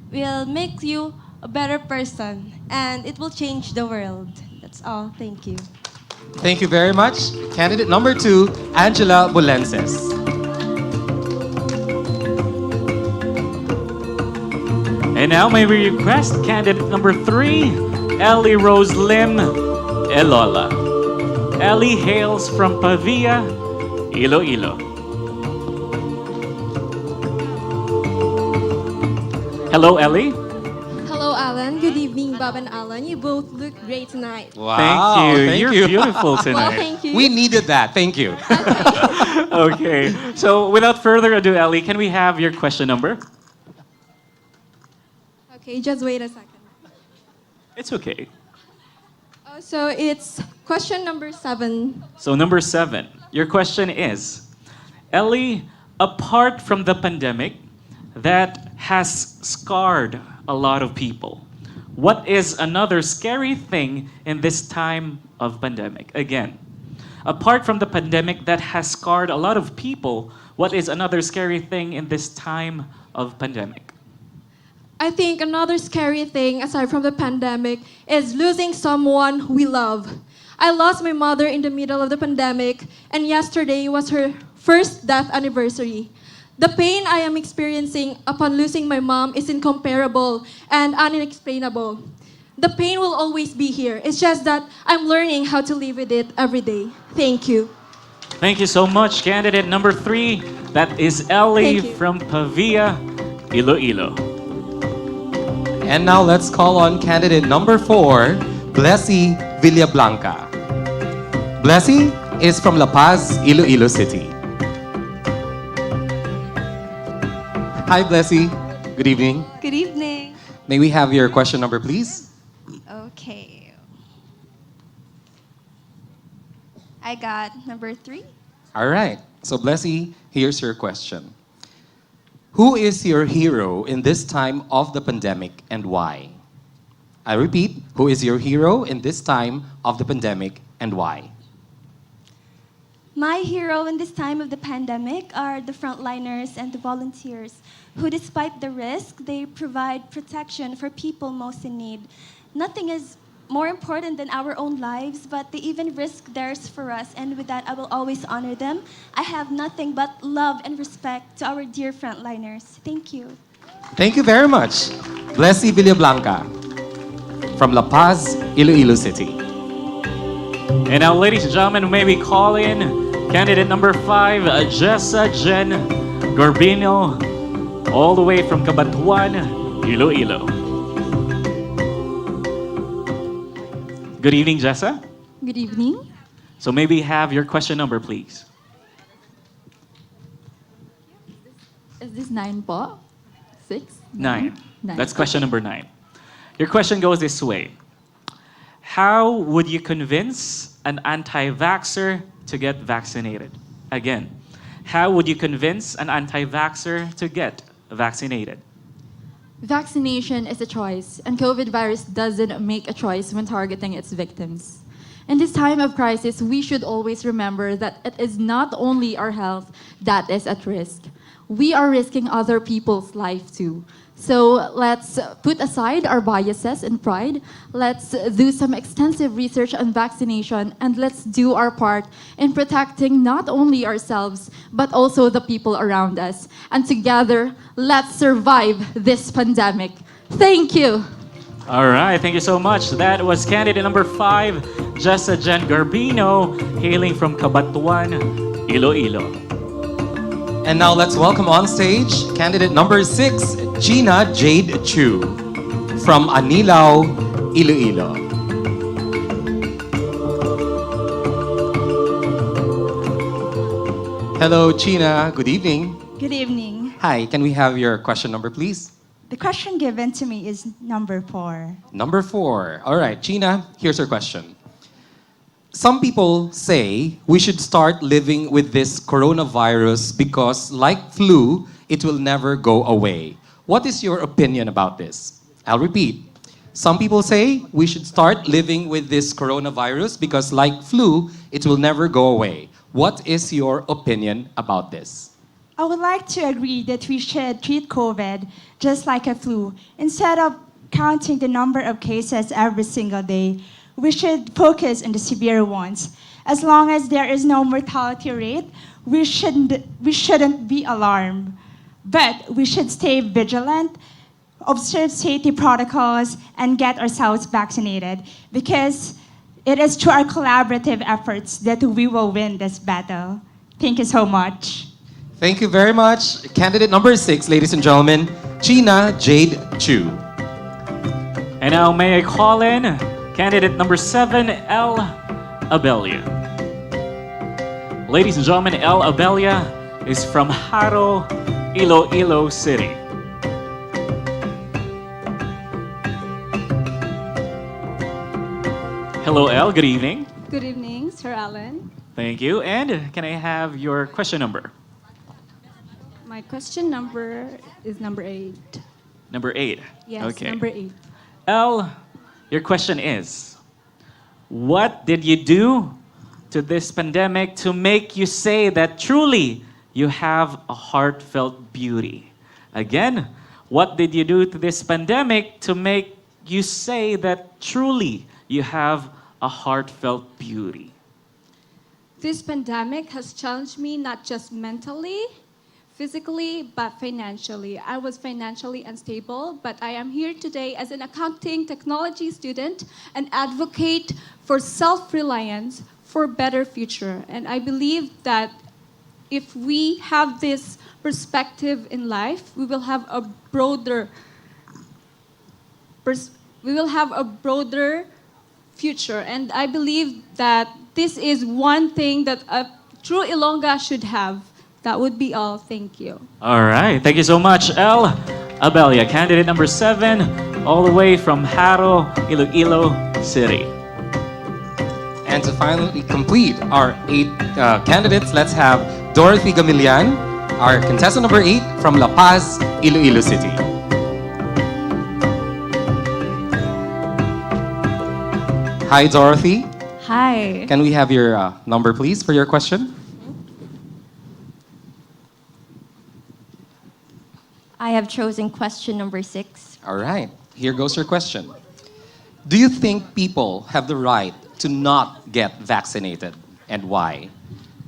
will make you a better person, and it will change the world. That's all. Thank you. Thank you very much. Candidate number 2, Angela Bulenses. And now may we request candidate number 3, Ellie Rose Lim Elola. Ellie hails from Pavia, Iloilo. Hello, Ellie. Hello, Alan. Good evening, Bob and Alan. You both look great tonight. Wow, Thank you. You're beautiful tonight. Well, thank you. We needed that. Thank you. Okay, so without further ado, Ellie, can we have your question number? Okay, just wait a second. It's okay. So it's question number 7. So number 7, your question is, Ellie, apart from the pandemic that has scarred a lot of people, what is another scary thing in this time of pandemic? Again, apart from the pandemic that has scarred a lot of people, what is another scary thing in this time of pandemic? I think another scary thing, aside from the pandemic, is losing someone we love. I lost my mother in the middle of the pandemic, and yesterday was her first death anniversary. The pain I am experiencing upon losing my mom is incomparable and unexplainable. The pain will always be here. It's just that I'm learning how to live with it every day. Thank you. Thank you so much, candidate number 3. That is Ellie Thank you. from Pavia, Iloilo. And now let's call on candidate number 4, Blessy Villablanca. Blessy is from La Paz, Iloilo City. Hi, Blessy. Good evening. Good evening. May we have your question number, please? Okay. I got number 3. All right. So, Blessy, here's your question. Who is your hero in this time of the pandemic and why? I repeat, who is your hero in this time of the pandemic and why? My hero in this time of the pandemic are the frontliners and the volunteers who, despite the risk, they provide protection for people most in need. Nothing is more important than our own lives, but they even risk theirs for us, and with that, I will always honor them. I have nothing but love and respect to our dear frontliners. Thank you. Thank you very much. Blessy Villablanca from La Paz, Iloilo City. And now, ladies and gentlemen, may we call in candidate number 5, Jessa Jen Gorbino, all the way from Cabatuan, Iloilo. Good evening, Jessa. Good evening. So may we have your question number, please? Is this 9 po? 6? 9. Nine. That's question number 9. Your question goes this way. How would you convince an anti-vaxxer to get vaccinated? Again, how would you convince an anti-vaxxer to get vaccinated? Vaccination is a choice, and COVID virus doesn't make a choice when targeting its victims. In this time of crisis, we should always remember that it is not only our health that is at risk. We are risking other people's life too. So let's put aside our biases and pride. Let's do some extensive research on vaccination, and let's do our part in protecting not only ourselves, but also the people around us. And together, let's survive this pandemic. Thank you. All right, thank you so much. That was candidate number 5, Jessa Jen Garbino, hailing from Cabatuan, Iloilo. And now let's welcome on stage candidate number 6, Gina Jade Chu from Anilao, Iloilo. Hello, Gina. Good evening. Good evening. Hi, can we have your question number, please? The question given to me is number 4. Number 4. All right, Gina, here's your question. Some people say we should start living with this coronavirus because, like flu, it will never go away. What is your opinion about this? I'll repeat. Some people say we should start living with this coronavirus because, like flu, it will never go away. What is your opinion about this? I would like to agree that we should treat COVID just like a flu. Instead of counting the number of cases every single day, we should focus on the severe ones. As long as there is no mortality rate, we shouldn't be alarmed. But we should stay vigilant, observe safety protocols, and get ourselves vaccinated, because it is through our collaborative efforts that we will win this battle. Thank you so much. Thank you very much. Candidate number 6, ladies and gentlemen, Gina Jade Chu. And now may I call in candidate number 7, El Abelia. Ladies and gentlemen, El Abelia is from Haro, Iloilo City. Hello, El. Good evening. Good evening, Sir Alan. Thank you. And can I have your question number? My question number is number 8. Number 8. Yes, okay. number 8. El, your question is, what did you do to this pandemic to make you say that truly you have a heartfelt beauty? Again, what did you do to this pandemic to make you say that truly you have a heartfelt beauty? This pandemic has challenged me not just mentally, physically, but financially. I was financially unstable, but I am here today as an accounting technology student and advocate for self-reliance for a better future. And I believe that if we have this perspective in life, we will have a broader future. And I believe that this is one thing that a true Ilongga should have. That would be all. Thank you. All right, thank you so much, El Abelia, candidate number 7, all the way from Haro, Iloilo City. And to finally complete our 8 candidates, let's have Dorothy Gamilian, our contestant number 8 from La Paz, Iloilo City. Hi, Dorothy. Hi. Can we have your number, please, for your question? I have chosen question number 6. All right, here goes your question. Do you think people have the right to not get vaccinated, and why?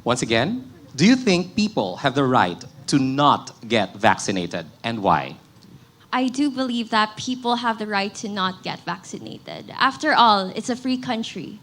Once again, do you think people have the right to not get vaccinated, and why? I do believe that people have the right to not get vaccinated. After all, it's a free country.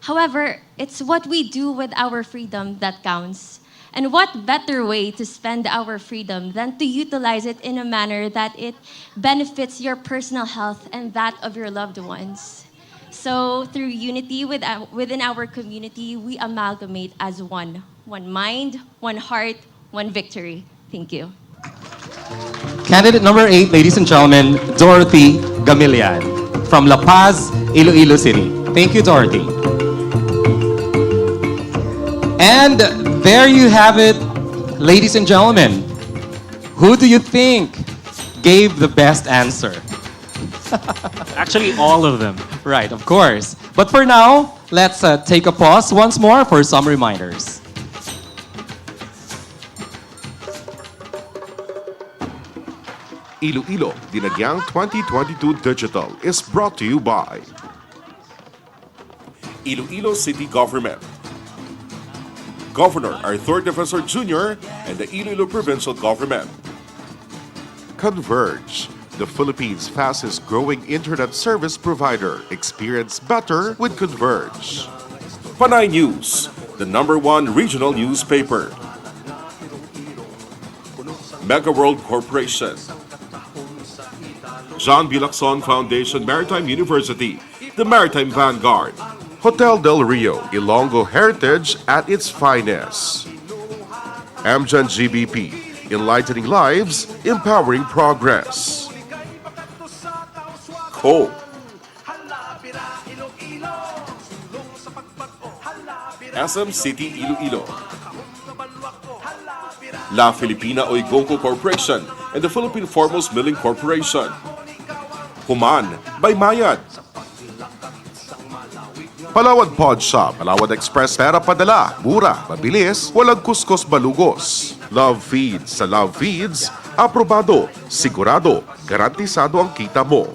However, it's what we do with our freedom that counts. And what better way to spend our freedom than to utilize it in a manner that it benefits your personal health and that of your loved ones. So through unity within our community, we amalgamate as one. One mind, one heart, one victory. Thank you. Candidate number 8, ladies and gentlemen, Dorothy Gamilian from La Paz, Iloilo City. Thank you, Dorothy. And there you have it, ladies and gentlemen. Who do you think gave the best answer? Actually, all of them. Right, of course. But for now, let's take a pause once more for some reminders. Iloilo Dinagyang 2022 Digital is brought to you by Iloilo City Government, Governor Arthur Defensor Jr. and the Iloilo Provincial Government. Converge, the Philippines' fastest growing internet service provider. Experience better with Converge. Panay News, the #1 regional newspaper. Mega World Corporation, John B. Lacson Foundation Maritime University, the Maritime Vanguard, Hotel del Rio, Ilonggo Heritage at its finest. Amgen GBP, enlightening lives, empowering progress. Cong, SM City Iloilo, La Filipina Oigonco Corporation and the Philippine Foremost Milling Corporation. Human by Mayad. Palawad Pod Shop, Palawad Express, pera padala, mura, mabilis, walang kuskus balugos. Love Feeds, sa Love Feeds, aprobado, sigurado, garantisado ang kita mo.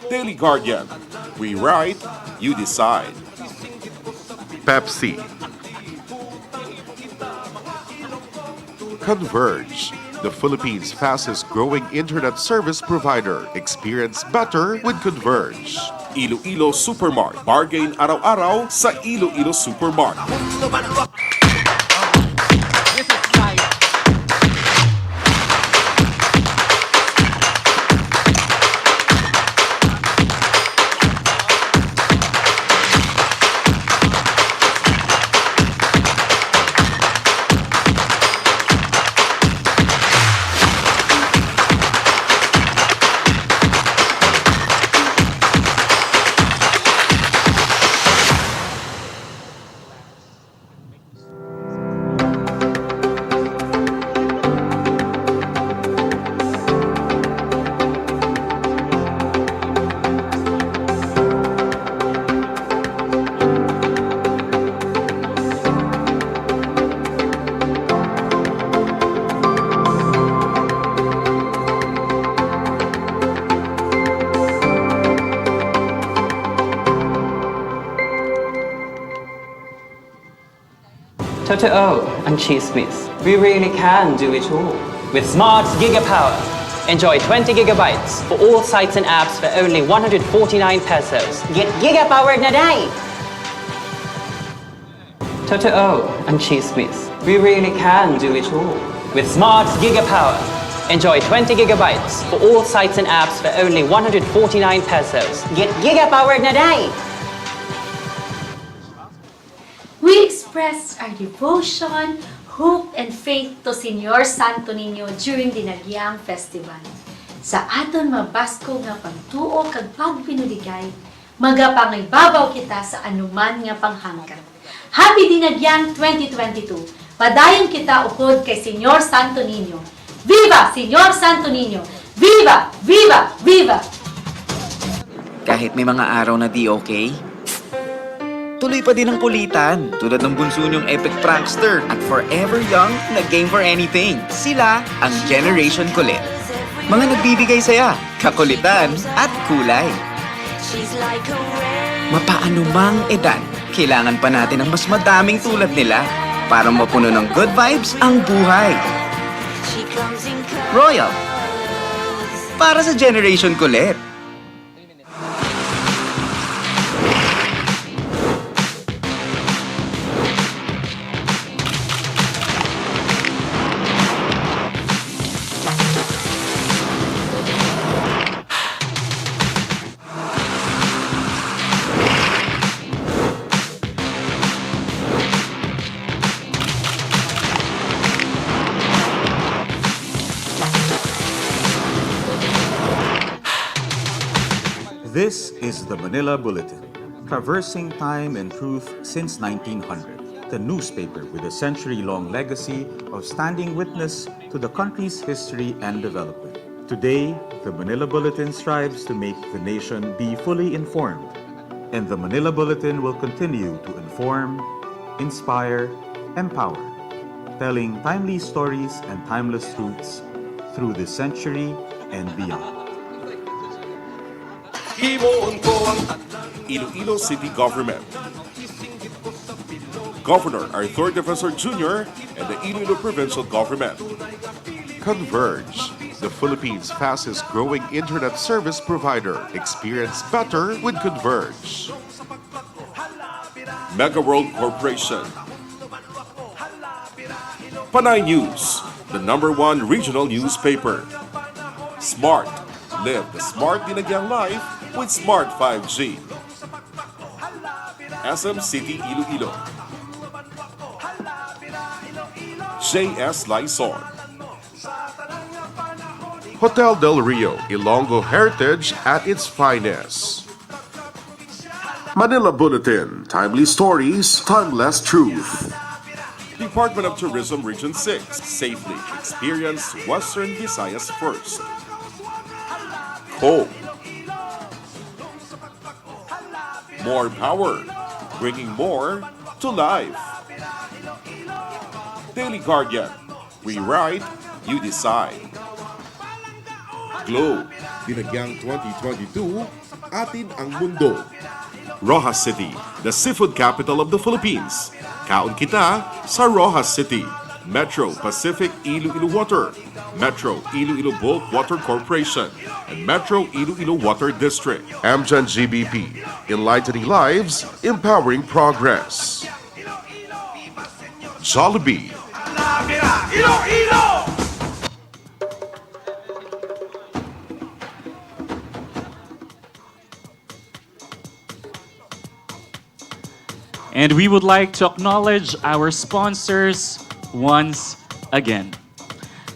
Daily Guardian, we write, you decide. Pepsi. Converge, the Philippines' fastest growing internet service provider. Experience better with Converge. Iloilo Supermart. Bargain araw-araw sa Iloilo Supermart. Totoo ang chismis. We really can do it all. With Smart Giga Power, enjoy 20 gigabytes for all sites and apps for only 149 pesos. Get Giga Powered na day! Totoo ang chismis. We really can do it all. With Smart Giga Power, enjoy 20 gigabytes for all sites and apps for only 149 pesos. Get Giga Powered na day! we express our devotion, hope, and faith to Senyor Santo Niño during Dinagyang Festival. Sa aton mabasko nga pagtuo kag pagpinuligay, magapangibabaw kita sa anuman nga panghangkat. Happy Dinagyang 2022! Padayon kita ukod kay Senyor Santo Niño. Viva Senyor Santo Niño! Viva! Viva! Viva! Kahit may mga araw na di okay, tuloy pa din ang kulitan tulad ng bunso niyong epic prankster at forever young na game for anything. Sila ang Generation Kulit. Mga nagbibigay saya, kakulitan at kulay. Mapaanumang edad, kailangan pa natin ng mas madaming tulad nila para mapuno ng good vibes ang buhay. Royal, para sa Generation Kulit. This is the Manila Bulletin, traversing time and truth since 1900. The newspaper with a century-long legacy of standing witness to the country's history and development. Today, the Manila Bulletin strives to make the nation be fully informed. And the Manila Bulletin will continue to inform, inspire, empower, telling timely stories and timeless truths through this century and beyond. Iloilo City Government. Governor Arthur Defensor Jr. and the Iloilo Provincial Government. Converge, the Philippines' fastest growing internet service provider. Experience better with Converge. Mega World Corporation. Panay News, the #1 regional newspaper. Smart. Live the smart Dinagyang life with Smart 5G. SM City Iloilo. JS Lison. Hotel Del Rio, Ilonggo Heritage at its finest. Manila Bulletin, timely stories, timeless truth. Department of Tourism Region 6, safely experience Western Visayas first. Cong. More power, bringing more to life. Daily Guardian, we write, you decide. Globe, Dinagyang 2022, atin ang mundo. Rojas City, the seafood capital of the Philippines. Kaon kita sa Rojas City. Metro Pacific Iloilo Water, Metro Iloilo Bulk Water Corporation, and Metro Iloilo Water District. Amjan GBP, enlightening lives, empowering progress. Jollibee. And we would like to acknowledge our sponsors once again.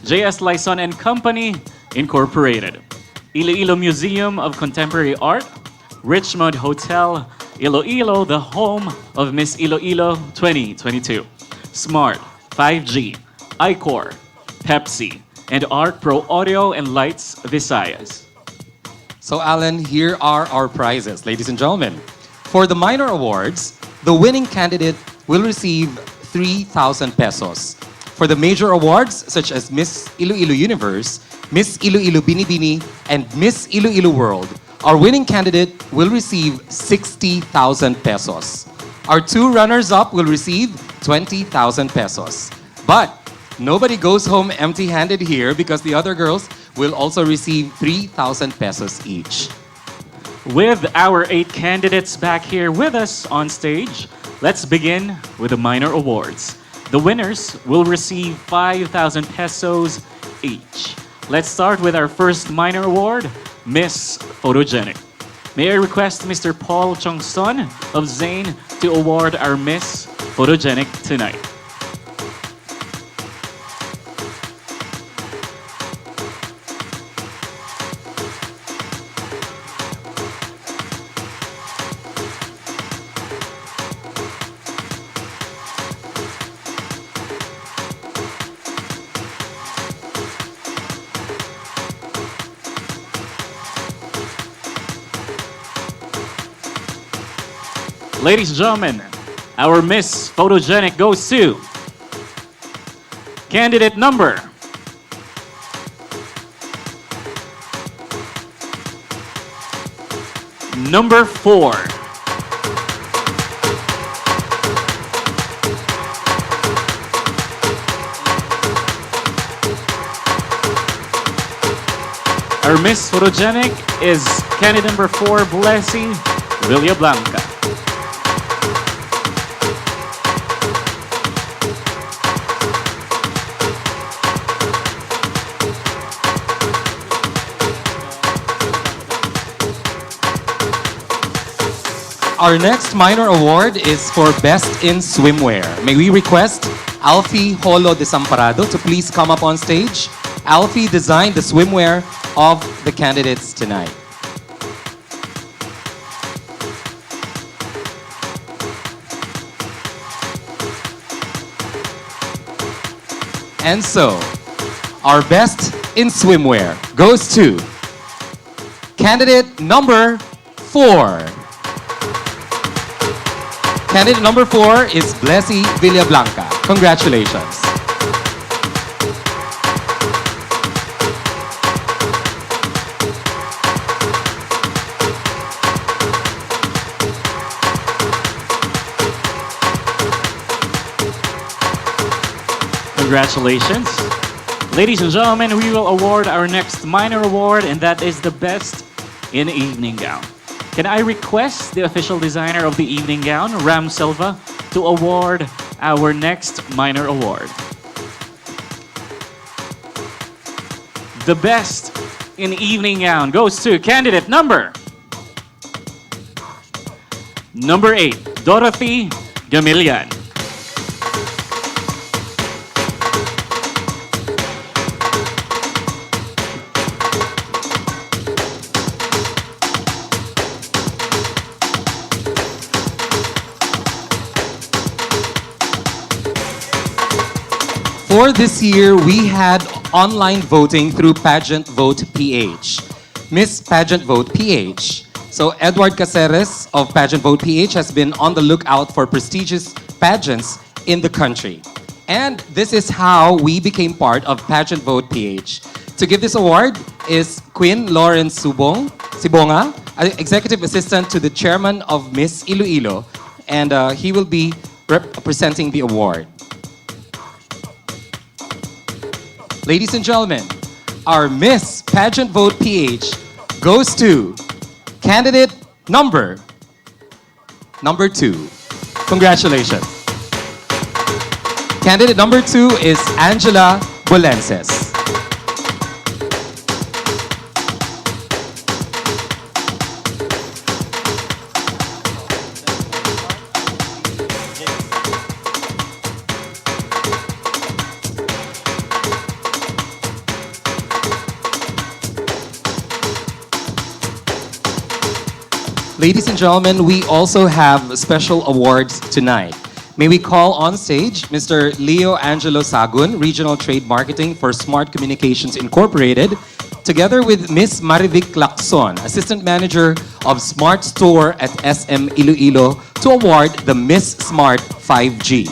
JS Lison and Company, Incorporated. Iloilo Museum of Contemporary Art. Richmond Hotel, Iloilo, the home of Miss Iloilo 2022. Smart, 5G, iCore, Pepsi, and Art Pro Audio and Lights Visayas. So Alan, here are our prizes, ladies and gentlemen. For the minor awards, the winning candidate will receive 3,000 pesos. For the major awards, such as Miss Iloilo Universe, Miss Iloilo Binibini, and Miss Iloilo World, our winning candidate will receive 60,000 pesos. Our two runners-up will receive 20,000 pesos. But nobody goes home empty-handed here because the other girls will also receive 3,000 pesos each. With our 8 candidates back here with us on stage, let's begin with the minor awards. The winners will receive 5,000 pesos each. Let's start with our first minor award, Miss Photogenic. May I request Mr. Paul Chongson of Zane to award our Miss photogenic tonight? Ladies and gentlemen, our Miss Photogenic goes to candidate number 4. Our Miss Photogenic is candidate number 4, Blessy Villablanca. Our next minor award is for Best in Swimwear. May we request Alfie Desamparado to please come up on stage. Alfie designed the swimwear of the candidates tonight. And so, our Best in Swimwear goes to candidate number 4. Candidate number 4 is Blessy Villablanca. Congratulations. Congratulations. Ladies and gentlemen, we will award our next minor award, and that is the Best in Evening Gown. Can I request the official designer of the evening gown, Silva, to award our next minor award? The Best in Evening Gown goes to candidate number 8, Dorothy Gamilian. For this year, we had online voting through Pageant Vote PH. Miss Pageant Vote PH. So Edward Caceres of Pageant Vote PH has been on the lookout for prestigious pageants in the country. And this is how we became part of Pageant Vote PH. To give this award is Quinn Lawrence Sibonga, Executive Assistant to the Chairman of Miss Iloilo, and he will be presenting the award. Ladies and gentlemen, our Miss Pageant Vote PH goes to candidate number 2. Congratulations. Candidate number 2 is Angela Bolenses. Ladies and gentlemen, we also have special awards tonight. May we call on stage Mr. Leo Angelo Sagun, Regional Trade Marketing for Smart Communications Incorporated, together with Miss Marivic Lacson, Assistant Manager of Smart Store at SM Iloilo, to award the Miss Smart 5G.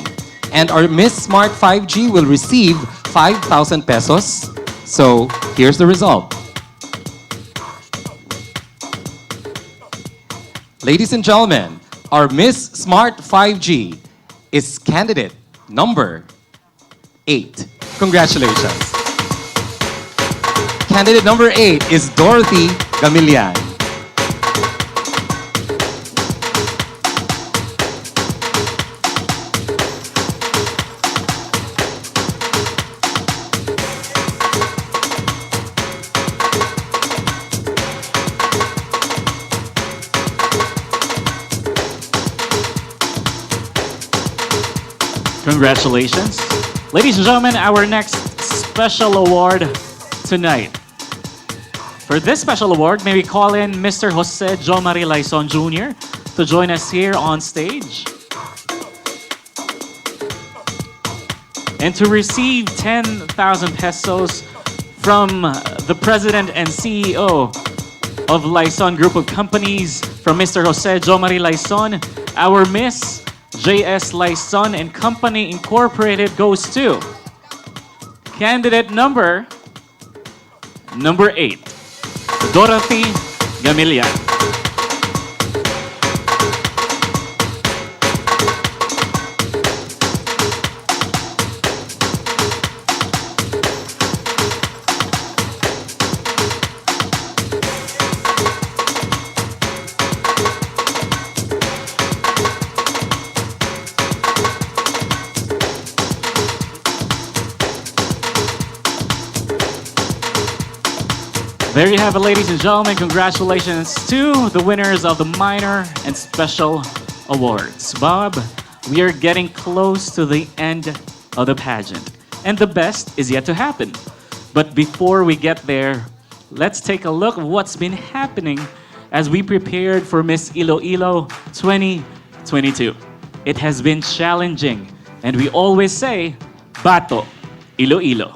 And our Miss Smart 5G will receive 5,000 pesos. So here's the result. Ladies and gentlemen, our Miss Smart 5G is candidate number 8. Congratulations. Candidate number 8 is Dorothy Gamilian. Congratulations. Ladies and gentlemen, our next special award tonight. For this special award, may we call in Mr. Jose Jo Marie Laison Jr. to join us here on stage. And to receive 10,000 pesos from the President and CEO of Laison Group of Companies, from Mr. Jose Jo Marie Laison, our Miss J.S. Laison and Company Incorporated goes to candidate number 8, Dorothy Gamilian. There you have it, ladies and gentlemen. Congratulations to the winners of the minor and special awards. Bob, we are getting close to the end of the pageant, and the best is yet to happen. But before we get there, let's take a look at what's been happening as we prepared for Miss Iloilo 2022. It has been challenging, and we always say, Bato, Iloilo.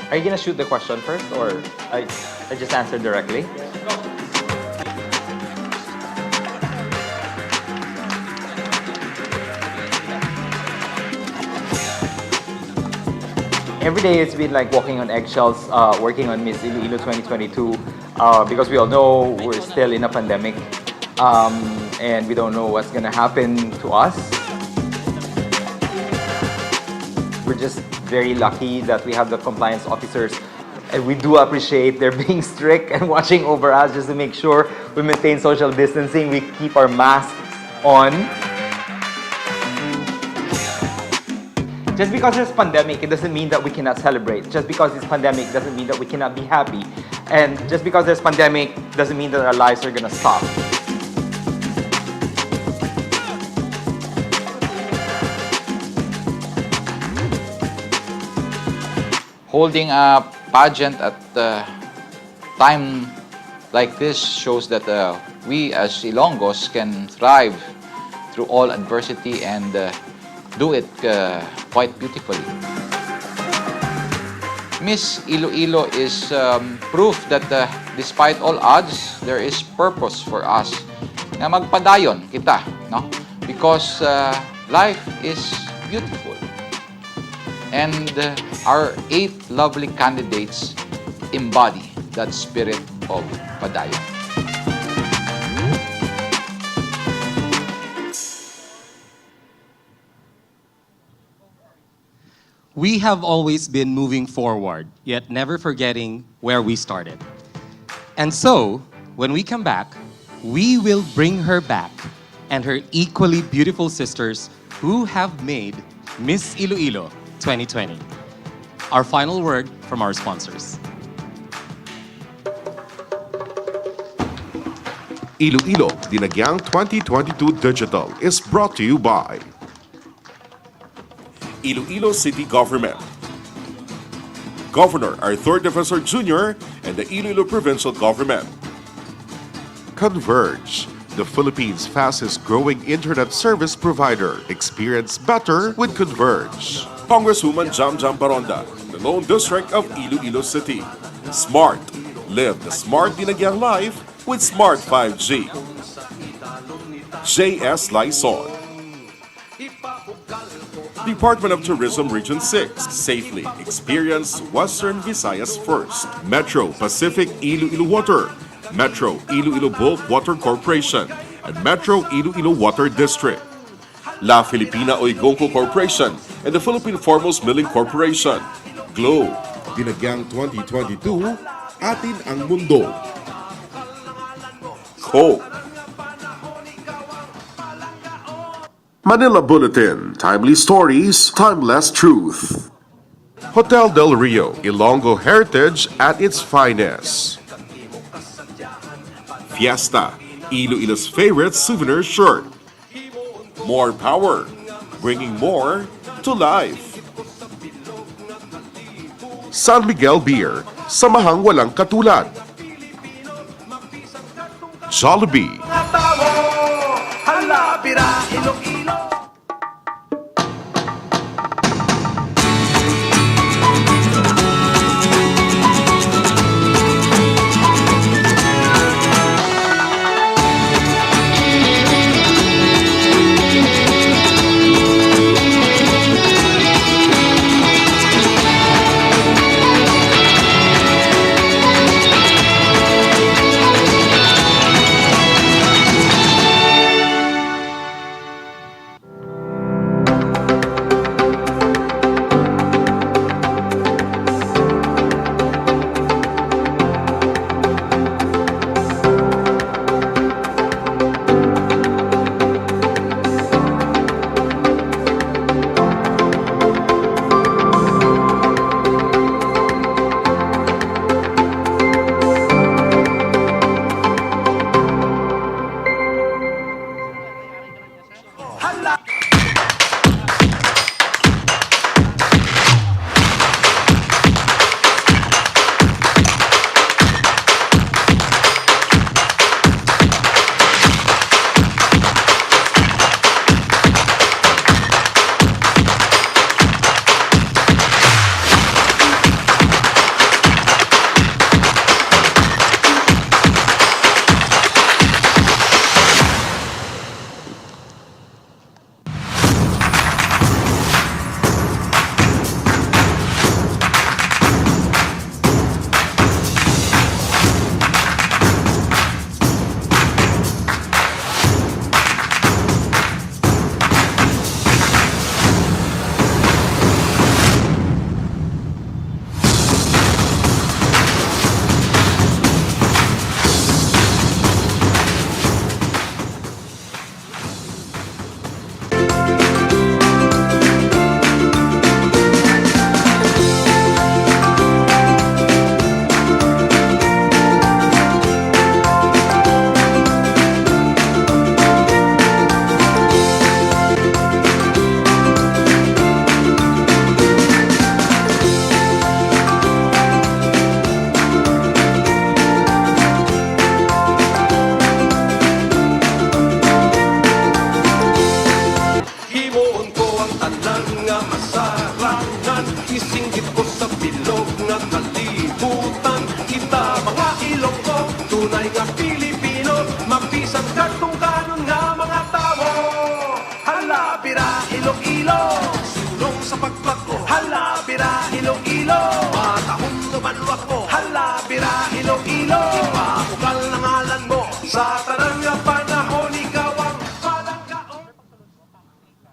Are you gonna shoot the question first, or I just answer directly? Every day it's been like walking on eggshells, working on Miss Iloilo 2022, because we all know we're still in a pandemic, and we don't know what's gonna happen to us. We're just very lucky that we have the compliance officers, and we do appreciate their being strict and watching over us just to make sure we maintain social distancing, we keep our masks on. Just because there's pandemic, it doesn't mean that we cannot celebrate. Just because it's pandemic doesn't mean that we cannot be happy. And just because there's pandemic doesn't mean that our lives are gonna stop. Holding a pageant at a time like this shows that we as Ilonggos can thrive through all adversity and do it quite beautifully. Miss Iloilo is proof that despite all odds, there is purpose for us na magpadayon kita, no? Because life is beautiful. And our 8 lovely candidates embody that spirit of padayon. We have always been moving forward, yet never forgetting where we started. And so, when we come back, we will bring her back and her equally beautiful sisters who have made Miss Iloilo 2020. Our final word from our sponsors. Iloilo Dinagyang 2022 Digital is brought to you by Iloilo City Government, Governor Arthur Defensor Jr. and the Iloilo Provincial Government. Converge, the Philippines' fastest growing internet service provider. Experience better with Converge. Congresswoman Jam Baronda, the lone district of Iloilo City. Smart. Live the smart Dinagyang life with Smart 5G. J.S. Laison. Department of Tourism Region 6. Safely experience Western Visayas first. Metro Pacific Iloilo Water, Metro Iloilo Bulk Water Corporation, and Metro Iloilo Water District. La Filipina Oigonco Corporation and the Philippine Foremost Milling Corporation. Globe, Dinagyang 2022, Atin ang Mundo. Cong. Manila Bulletin, timely stories, timeless truth. Hotel del Rio, Ilonggo heritage at its finest. Fiesta, Iloilo's favorite souvenir shirt. More power, bringing more to life. San Miguel Beer, samahang walang katulad. Jollibee, Hala, bira, Iloilo.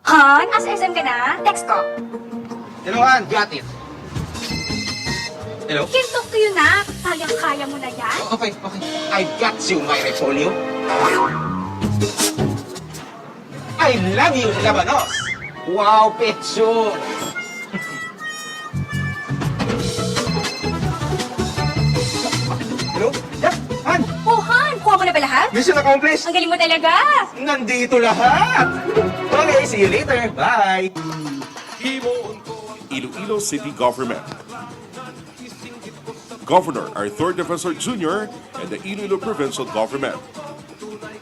Han, as SM ka na? Text ko. Hello, Han. Got it. Hello? Can't talk to you na. Kayang-kaya mo na yan. Okay. I got you, my refolio. I love you, Labanos. Wow, Petso. Hello? Yeah, Han. Oh, Han, kuha mo na ba lahat? Mission accomplished. Ang galing mo talaga. Nandito lahat. Okay, see you later. Bye. Iloilo City Government. Governor Arthur Defensor Jr. and the Iloilo Provincial Government.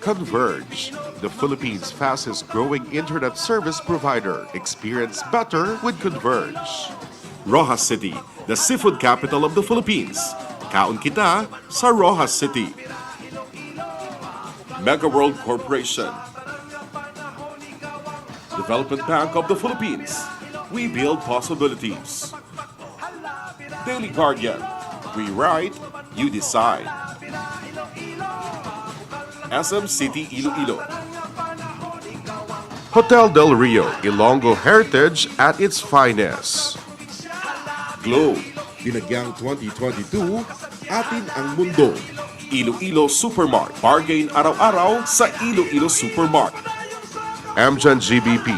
Converge, the Philippines' fastest growing internet service provider. Experience better with Converge. Rojas City, the seafood capital of the Philippines. Kaon kita sa Rojas City. Mega World Corporation. Development Bank of the Philippines. We build possibilities. Daily Guardian. We write, you decide. SM City Iloilo. Hotel del Rio, Ilonggo Heritage at its finest. Globe, Dinagyang 2022, Atin ang Mundo. Iloilo Supermart, bargain araw-araw sa Iloilo Supermart. Amjan GBP,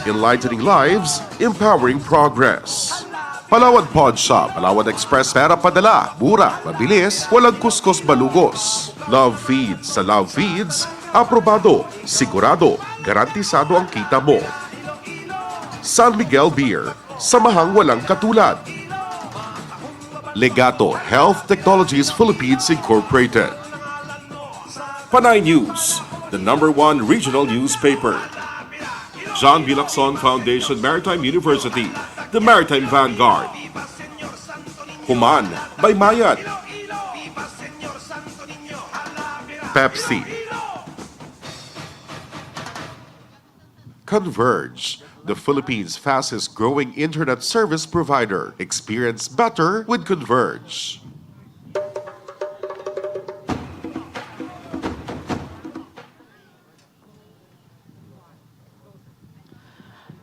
enlightening lives, empowering progress. Palawan Pawn Shop, Palawan Express, pera padala, mura, mabilis, walang kuskus balugos. Love Feeds sa Love Feeds, aprobado, sigurado, garantisado ang kita mo. San Miguel Beer, samahang walang katulad. Legato Health Technologies Philippines Incorporated. Panay News, the #1 regional newspaper. John B. Lacson Foundation Maritime University, the Maritime Vanguard. Human by Mayat. Pepsi. Converge, the Philippines' fastest growing internet service provider. Experience better with Converge.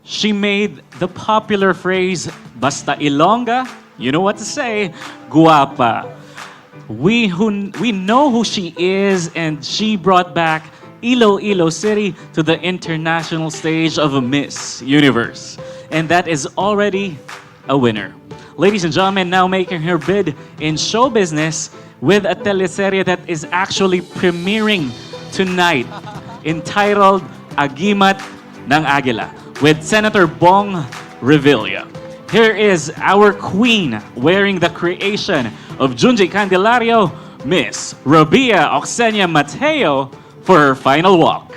She made the popular phrase, basta Ilongga, you know what to say, guapa. We know who she is, and she brought back Iloilo City to the international stage of a Miss Universe. And that is already a winner. Ladies and gentlemen, now making her bid in show business with a teleserye that is actually premiering tonight, entitled Agimat ng Agila, with Senator Bong Revilla. Here is our queen wearing the creation of Junji Candelario, Miss Rabia Oxenia Mateo, for her final walk.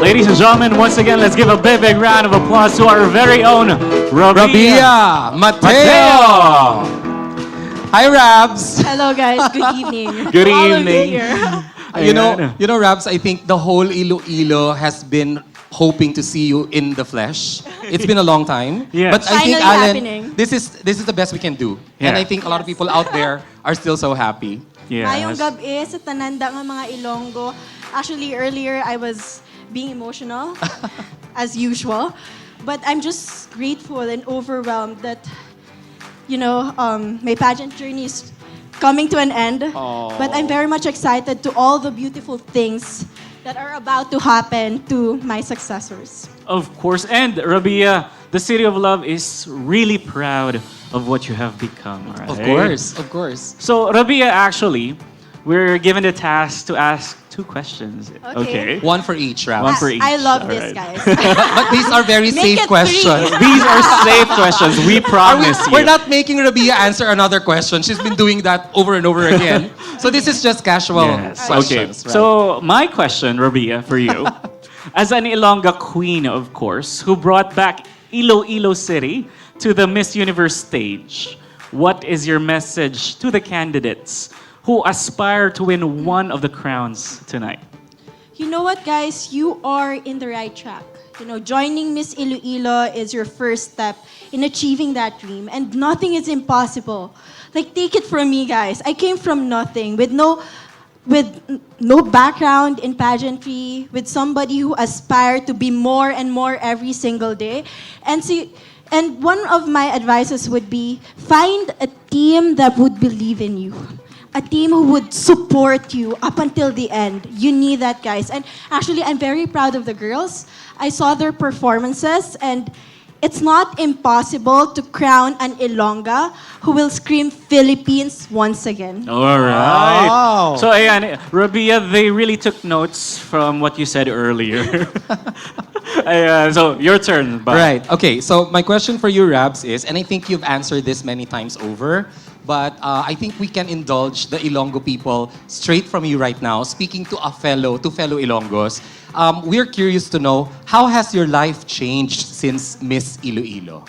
Ladies and gentlemen, once again, let's give a big, big round of applause to our very own Rabia Mateo. Hi, Rabs. Hello, guys. Good evening. Good All of you evening. here. You know, Rabs, I think the whole Iloilo has been hoping to see you in the flesh. It's been a long time. Yes. But I think, Finally Alan, happening. this is the best we can do. And Yeah. I think a lot of people out there are still so happy. Mayong gabi sa tananda ng mga Ilonggo. Actually, earlier I was being emotional, as usual. But I'm just grateful and overwhelmed that, my pageant journey is coming to an end. But I'm very much excited to all the beautiful things that are about to happen to my successors. Of course, and Rabia, the City of Love is really proud of what you have become, right? Of course, of course. So, Rabia, actually, we're given the task to ask 2 questions. Okay. One for each, Rabs. One for each. I love all this, right. guys. But these are very Make safe it 3. questions. These are safe questions, we promise you. We're not making Rabia answer another question. She's been doing that over and over again. So this is just casual Yes. Okay. questions. Right? So my question, Rabia, for you, as an Ilongga queen, of course, who brought back Iloilo City to the Miss Universe stage, what is your message to the candidates who aspire to win one of the crowns tonight? You know what, guys? You are in the right track. Joining Miss Iloilo is your first step in achieving that dream, and nothing is impossible. Like, take it from me, guys. I came from nothing, with no background in pageantry, with somebody who aspired to be more and more every single day. And one of my advices would be, find a team that would believe in you. a team who would support you up until the end. You need that, guys. And actually, I'm very proud of the girls. I saw their performances, and it's not impossible to crown an Ilongga who will scream Philippines once again. All right. Wow. So, ayan, Rabia, they really took notes from what you said earlier. Ayan, so, your turn. Ba? Right. Okay. So my question for you, Rabs, is, and I think you've answered this many times over, but I think we can indulge the Ilonggo people straight from you right now, speaking to fellow Ilonggos. We're curious to know, how has your life changed since Miss Iloilo?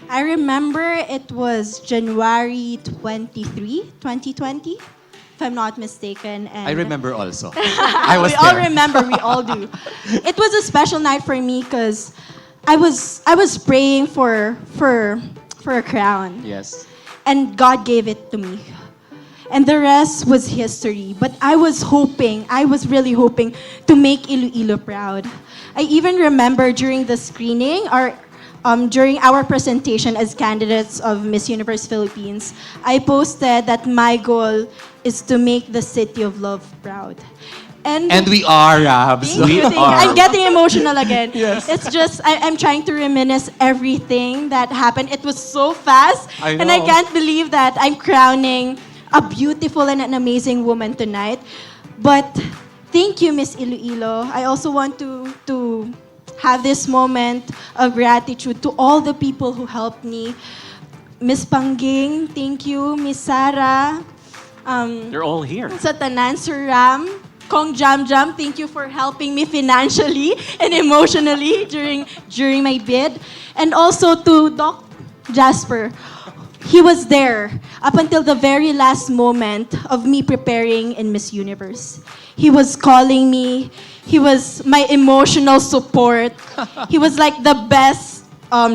I remember it was January 23, 2020, if I'm not mistaken. And I remember also. I was we all there. remember, we all do. It was a special night for me because I was praying for a crown. Yes. And God gave it to me. And the rest was history. But I was really hoping to make Iloilo proud. I even remember during the screening, or during our presentation as candidates of Miss Universe Philippines, I posted that my goal is to make the City of Love proud. And we are, Rabs. Thank you. I'm getting emotional again. Yes. It's just, I'm trying to reminisce everything that happened. It was so fast. I And I know. can't believe that I'm crowning a beautiful and an amazing woman tonight. But thank you, Miss Iloilo. I also want to have this moment of gratitude to all the people who helped me. Miss Pangging, thank you. Miss Sarah. They're all here. Sa tanan, Sir Ram. Cong Jam, thank you for helping me financially and emotionally during my bid. And also to Doc Jasper. He was there up until the very last moment of me preparing in Miss Universe. He was calling me. He was my emotional support. He was like the best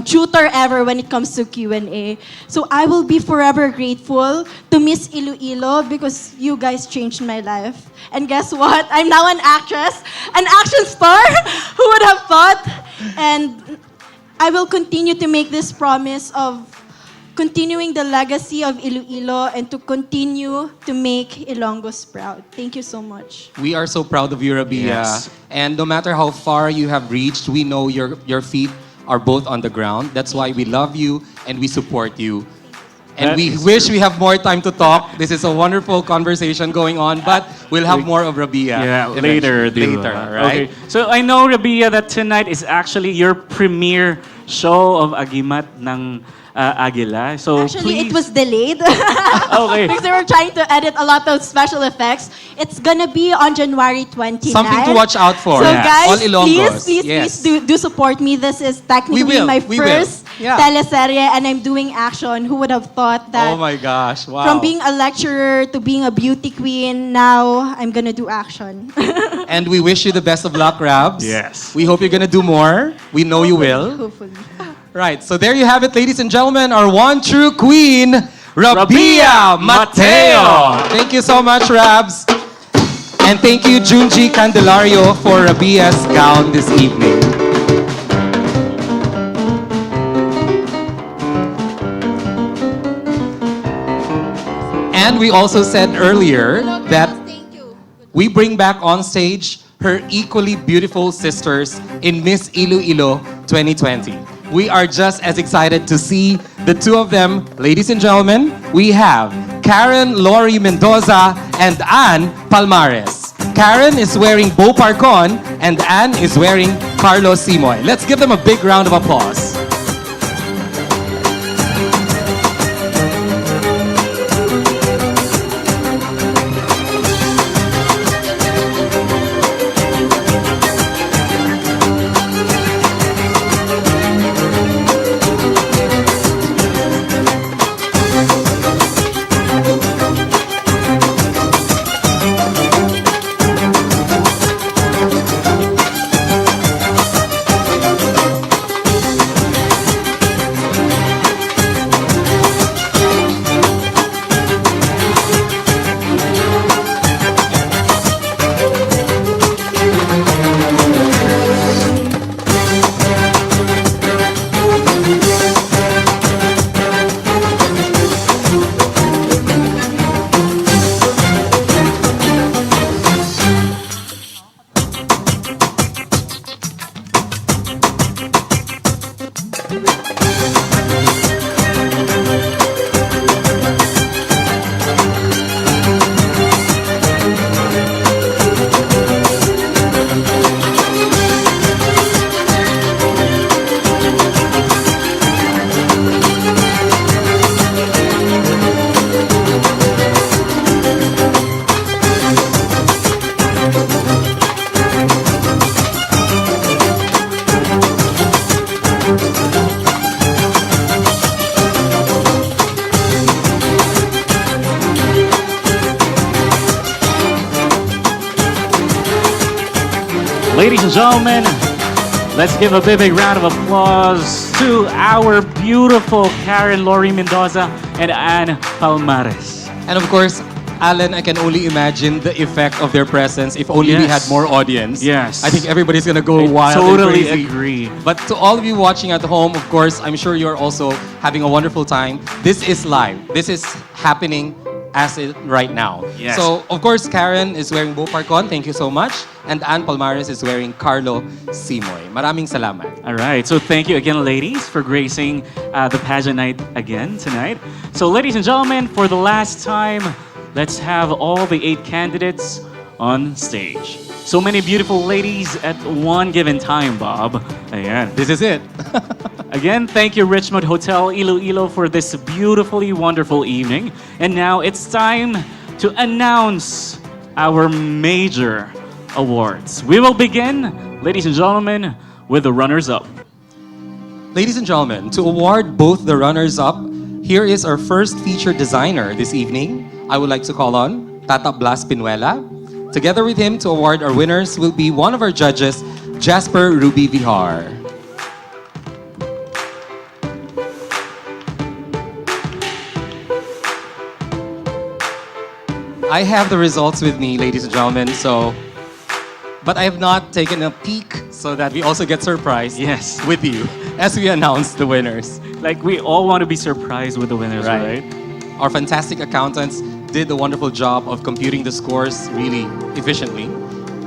tutor ever when it comes to Q&A. So I will be forever grateful to Miss Iloilo because you guys changed my life. And guess what? I'm now an actress, an action star. Who would have thought? And I will continue to make this promise of continuing the legacy of Iloilo and to continue to make Ilonggos proud. Thank you so much. We are so proud of you, Rabia. Yes. And no matter how far you have reached, we know your feet are both on the ground. That's why we love you and we support you. And That we is wish we have more time to talk. This is a wonderful conversation going on, but we'll have more of Rabia. Yeah, eventually. later. Later, right? Okay. So I know, Rabia, that tonight is actually your premiere show of Agimat ng Agila. So Actually, please. it was delayed. Okay. Because they were trying to edit a lot of special effects. It's gonna be on January 29th. Something to watch out for. So Yeah. guys, All Ilonggos. please Yes. do support me. This is technically We will. my We will. first Yeah. teleserye and I'm doing action. Who would have thought that Oh my gosh, wow. from being a lecturer to being a beauty queen, now I'm gonna do action. And we wish you the best of luck, Rabs. Yes. We hope you're gonna do more. We know you will. Hopefully. Right, so there you have it, ladies and gentlemen, our one true queen, Rabia Mateo. Thank you so much, Rabs. And thank you, Junji Candelario, for Rabia's gown this evening. And we also said earlier that we bring back on stage her equally beautiful sisters in Miss Iloilo 2020. We are just as excited to see the two of them. Ladies and gentlemen, we have Karen Lori Mendoza and Ann Palmares. Karen is wearing Bo Parcon and Ann is wearing Carlos Simoy. Let's give them a big round of applause. Ladies and gentlemen, let's give a big round of applause to our beautiful Karen Lori Mendoza and Anne Palmares. And of course, Alan, I can only imagine the effect of their presence if only we had Yes. more audience. Yes. I think everybody's gonna go I wild totally and crazy. agree. But to all of you watching at home, of course, I'm sure you're also having a wonderful time. This is live. This is happening as it right now. Yes. So, of course, Karen is wearing Bo Parcon. Thank you so much. And Ann Palmares is wearing Carlo Simoy. Maraming salamat. All right, so thank you again, ladies, for gracing the pageant night again tonight. So, ladies and gentlemen, for the last time, let's have all the 8 candidates on stage. So many beautiful ladies at one given time, Bob. Ayan. This is it. Again, thank you, Richmond Hotel Iloilo, for this beautifully wonderful evening. And now it's time to announce our major awards. We will begin, ladies and gentlemen, with the runners-up. Ladies and gentlemen, to award both the runners-up, here is our first featured designer this evening. I would like to call on Tata Blas Pinuela. Together with him to award our winners will be one of our judges, Jasper Ruby Vihar. I have the results with me, ladies and gentlemen, but I have not taken a peek so that we also get surprised with you as we announce the winners. Like, we all want to be surprised with the winners, right? Our fantastic accountants did a wonderful job of computing the scores really efficiently.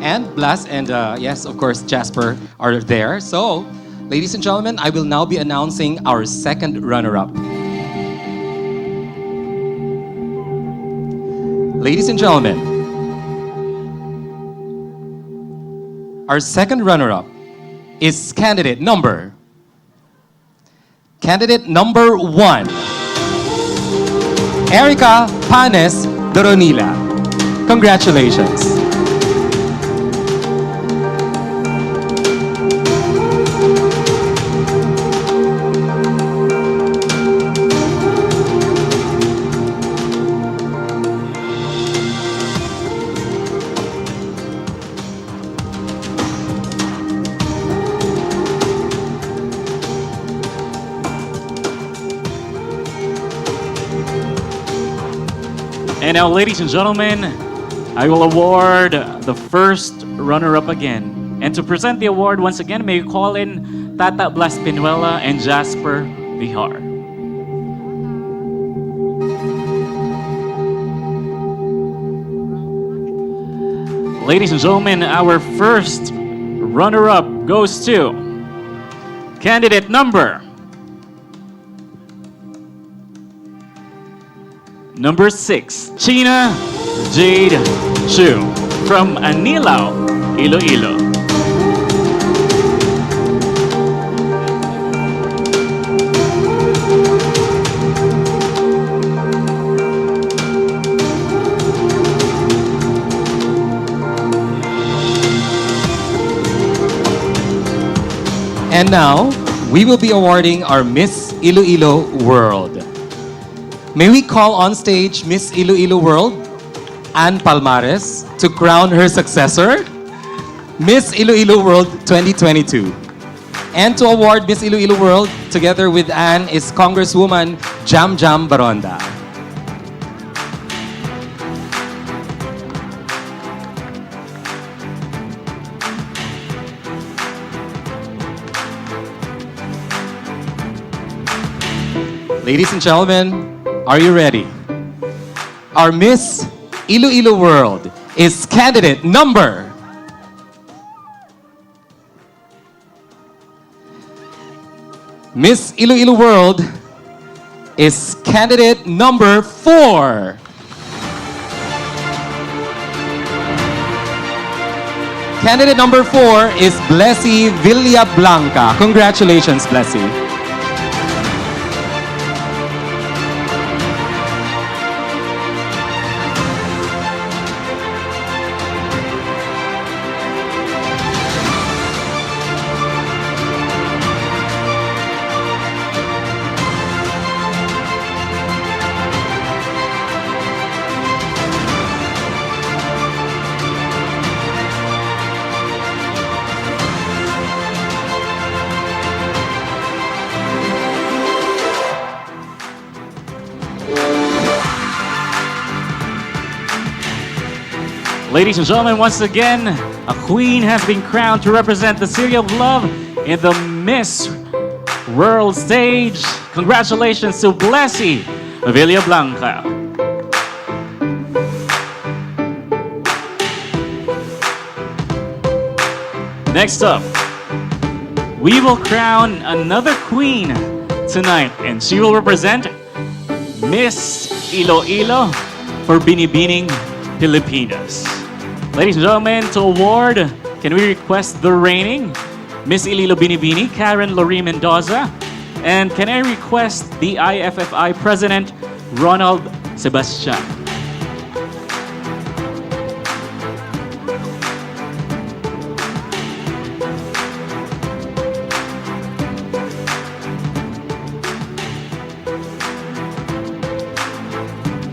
And Blas and, yes, of course, Jasper are there. So, ladies and gentlemen, I will now be announcing our second runner-up. Ladies and gentlemen, our second runner-up is candidate number 1, Erica Panes Doronila. Congratulations. And now, ladies and gentlemen, I will award the first runner-up again. And to present the award once again, may you call in Tata Blas Pinuela and Jasper Vihar. Ladies and gentlemen, our first runner-up goes to candidate number 6, China Jade Chu from Anilao, Iloilo. And now, we will be awarding our Miss Iloilo World. May we call on stage Miss Iloilo World, Ann Palmares, to crown her successor, Miss Iloilo World 2022. And to award Miss Iloilo World, together with Ann, is Congresswoman Jam Baronda. Ladies and gentlemen, are you ready? Our Miss Iloilo World is candidate number Miss Iloilo World is candidate number 4. Candidate number 4 is Blessy Villablanca. Congratulations, Blessy. Ladies and gentlemen, once again, a queen has been crowned to represent the city of love in the Miss World stage. Congratulations to Blessy Villablanca. Next up, we will crown another queen tonight, and she will represent Miss Iloilo for Binibini, Pilipinas. Ladies and gentlemen, to award, can we request the reigning Miss Iloilo Binibini, Karen Lori Mendoza, and can I request the IFFI President, Ronald Sebastian.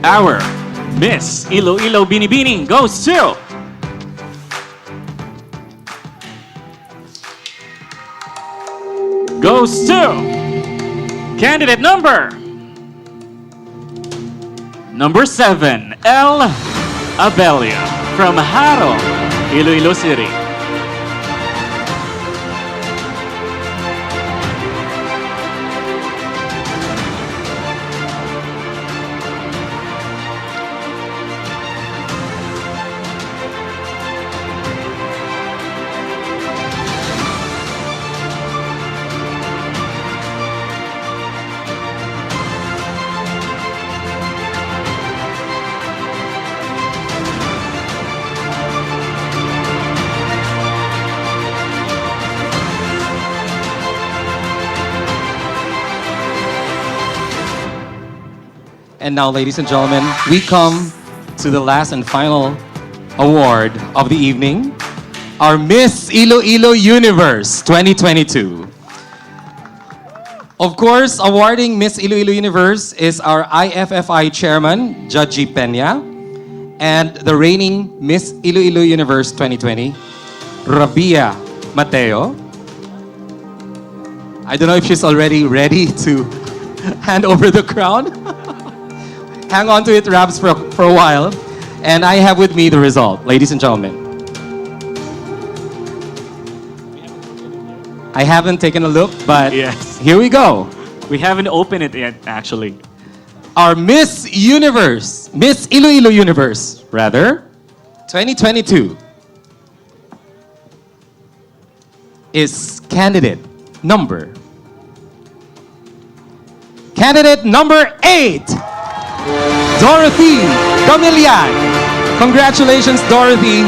Our Miss Iloilo Binibini goes to candidate number 7, L. Abelia from Haro, Iloilo City. And now, ladies and gentlemen, we come to the last and final award of the evening, our Miss Iloilo Universe 2022. Of course, awarding Miss Iloilo Universe is our IFFI Chairman, Judge Peña, and the reigning Miss Iloilo Universe 2020, Rabia Mateo. I don't know if she's already ready to hand over the crown. Hang on to it, Rabs, for a while. And I have with me the result, ladies and gentlemen. I haven't taken a look, but yes, here we go. We haven't opened it yet, actually. Our Miss Universe, Miss Iloilo Universe, rather, 2022 is candidate number 8. Dorothy Gamilian. Congratulations, Dorothy.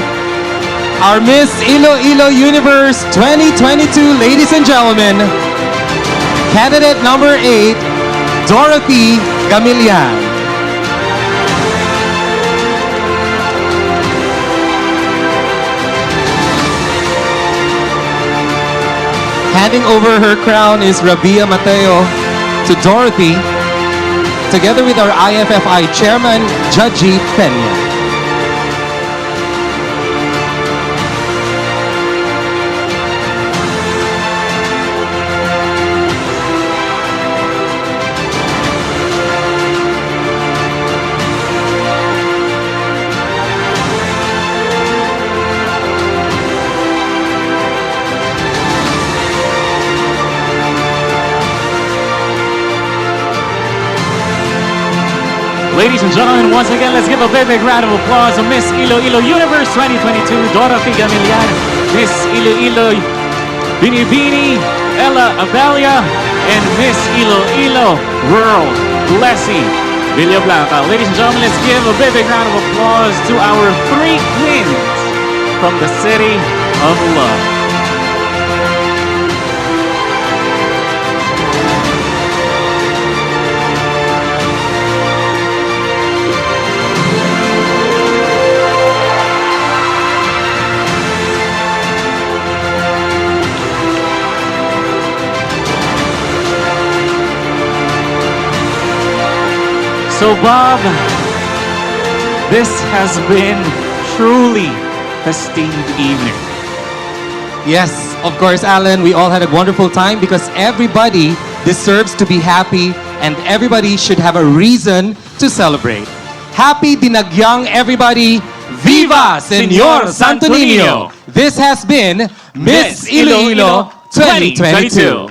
Our Miss Iloilo Universe 2022, ladies and gentlemen. Candidate number 8, Dorothy Gamilian. Handing over her crown is Rabia Mateo to Dorothy, together with our IFFI Chairman, Judge Peña. Ladies and gentlemen, once again, let's give a big round of applause to Miss Iloilo Universe 2022, Dorothy Gamilian, Miss Iloilo Binibini, Ella Abelia, and Miss Iloilo World, Blessy Villablanca. Ladies and gentlemen, let's give a big round of applause to our 3 queens from the City of Love. So Bob, this has been truly festive evening. Yes, of course, Alan, we all had a wonderful time because everybody deserves to be happy and everybody should have a reason to celebrate. Happy Dinagyang, everybody. Viva, Señor Santo Niño! This has been Miss Iloilo 2022.